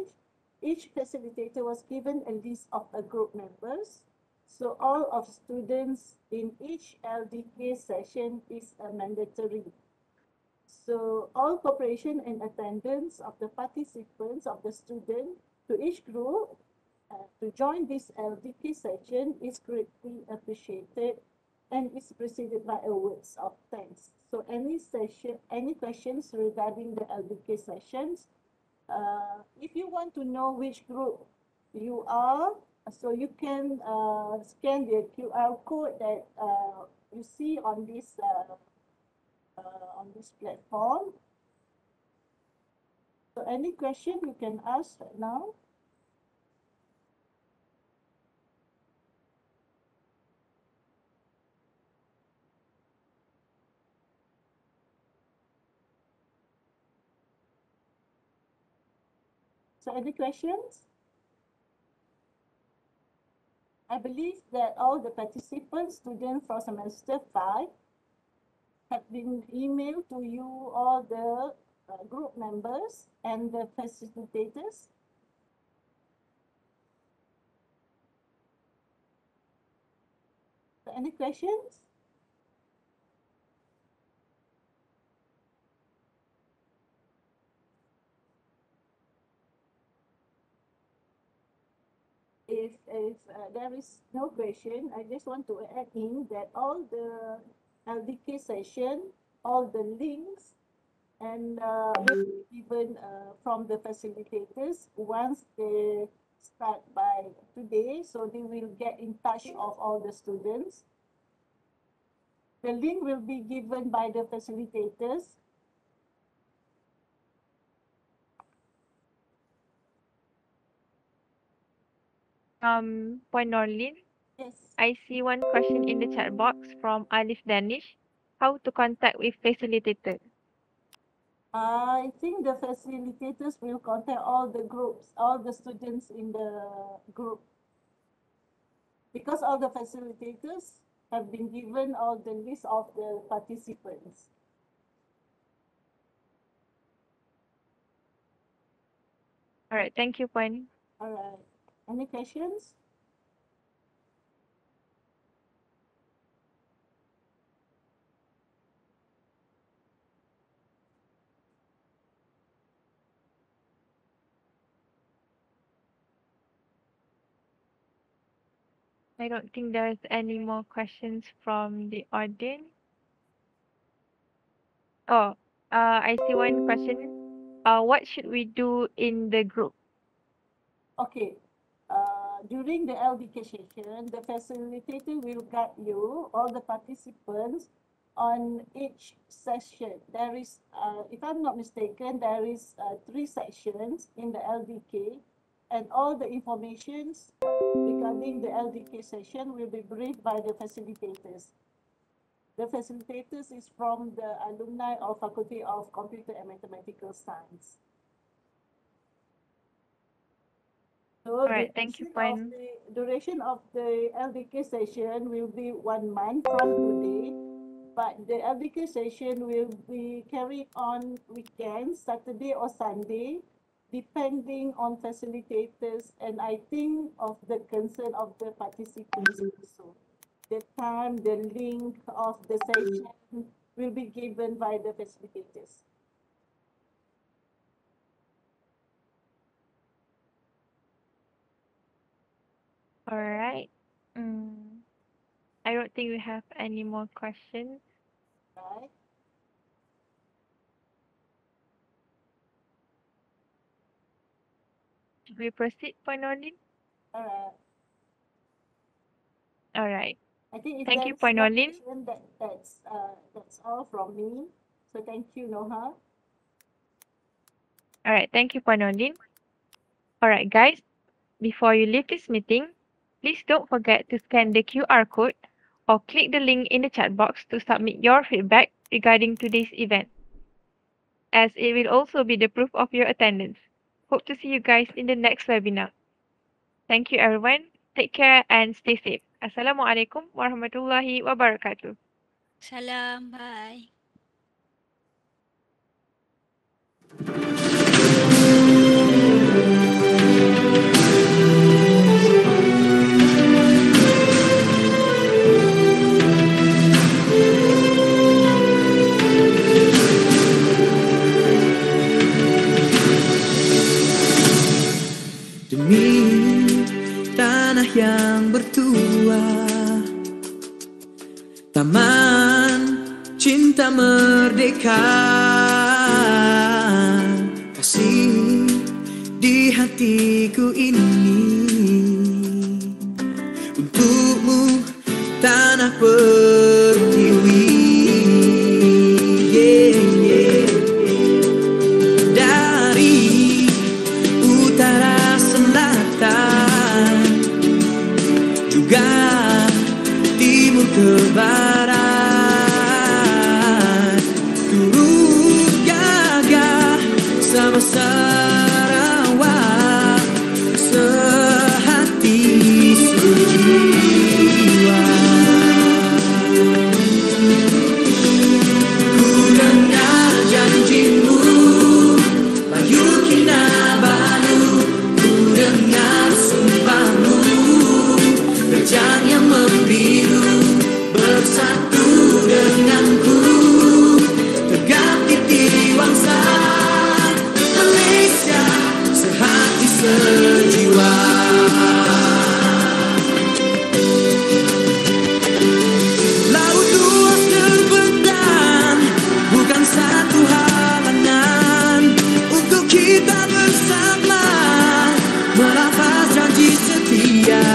H: Each facilitator was given a list of the group members. So all of students in each LDK session is a mandatory. So all cooperation and attendance of the participants of the student to each group to join this LDK session is greatly appreciated and is preceded by a words of thanks. So any questions regarding the LDK sessions, if you want to know which group you are, so you can scan the QR code that you see on this platform. So any question you can ask now. So any questions? I believe that all the participants, students for semester 5, have been emailed to you all the group members and the facilitators. So any questions? If there is no question, I just want to add in that all the LDK session, all the links and will be given from the facilitators once they start by today, so they will get in touch of all the students. The link will be given by the facilitators.
B: Point Norlin,
H: Yes.
B: I see one question in the chat box from Alif Danish. How to contact with facilitator?
H: I think the facilitators will contact all the groups, all the students in the group, because all the facilitators have been given all the list of the participants.
B: All right, thank you, Point.
H: All right. Any questions?
B: I don't think there's any more questions from the audience. Oh, I see one question. What should we do in the group?
H: Okay. During the LDK session, the facilitator will guide you, all the participants, on each session. There is, if I'm not mistaken, there is 3 sections in the LDK, and all the informations regarding the LDK session will be briefed by the facilitators. The facilitators is from the alumni of Faculty of Computer and Mathematical Science. So
B: Alright, thank you, Puan.
H: the duration of the LDK session will be 1 month from today, but the LDK session will be carried on weekends, Saturday or Sunday, depending on facilitators and I think of the concern of the participants also. The time, the link of the session will be given by the facilitators.
B: Alright. I don't think we have any more questions.
H: Right?
B: Should we proceed, Puan Nordin?
H: All right.
B: Alright.
H: I think if
B: Thank you,
H: there's
B: Puan
H: no
B: Nordin.
H: question, that's all from me. So thank you, Noha.
B: Alright, thank you, Puan Nordin. Alright, guys. Before you leave this meeting, please don't forget to scan the QR code or click the link in the chat box to submit your feedback regarding today's event, as it will also be the proof of your attendance. Hope to see you guys in the next webinar. Thank you, everyone. Take care and stay safe. Assalamualaikum warahmatullahi wabarakatuh.
C: Salam. Bye.
D: Demi tanah yang bertua, taman cinta merdeka, kasih di hatiku ini untukmu tanah pertiwi. Yeah, yeah. Dari utara selatan juga timur ke barat, turut gagah sama Sarawak, sehati sejiwa. Ku dengar janjimu Bayu Kinabalu, ku dengar sumpahmu Rejang yang membiru bersatu denganku, tegak di tiwangsa Malaysia, sehati sejiwa. Laut luas terbentang, bukan satu halangan untuk kita bersama melafaz janji setia.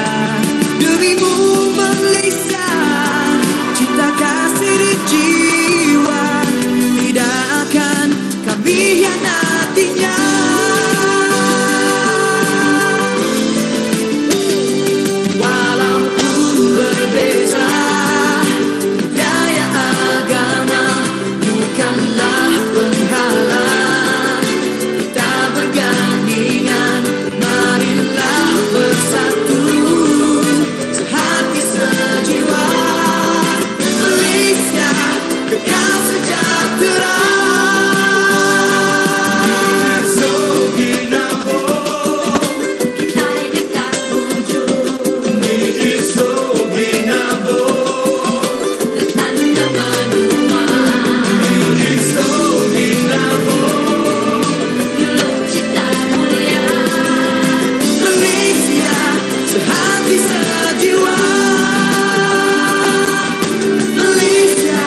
D: Demimu Malaysia, cinta kasih di jiwa, tidak akan kami hianatinya. Walaupun berbeza budaya agama, bukanlah penghalang kita bergandingan. Marilah bersatu, sehati sejiwa. Malaysia kekal sejahtera. Malaysia sehati sejiwa. Malaysia.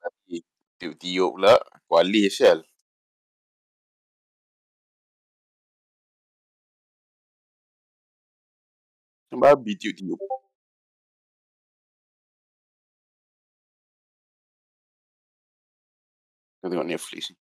F: Babi. Tiup-tiup pula. Kualih sial. Macam babi tiup-tiup. Kau tengok Netflix ni.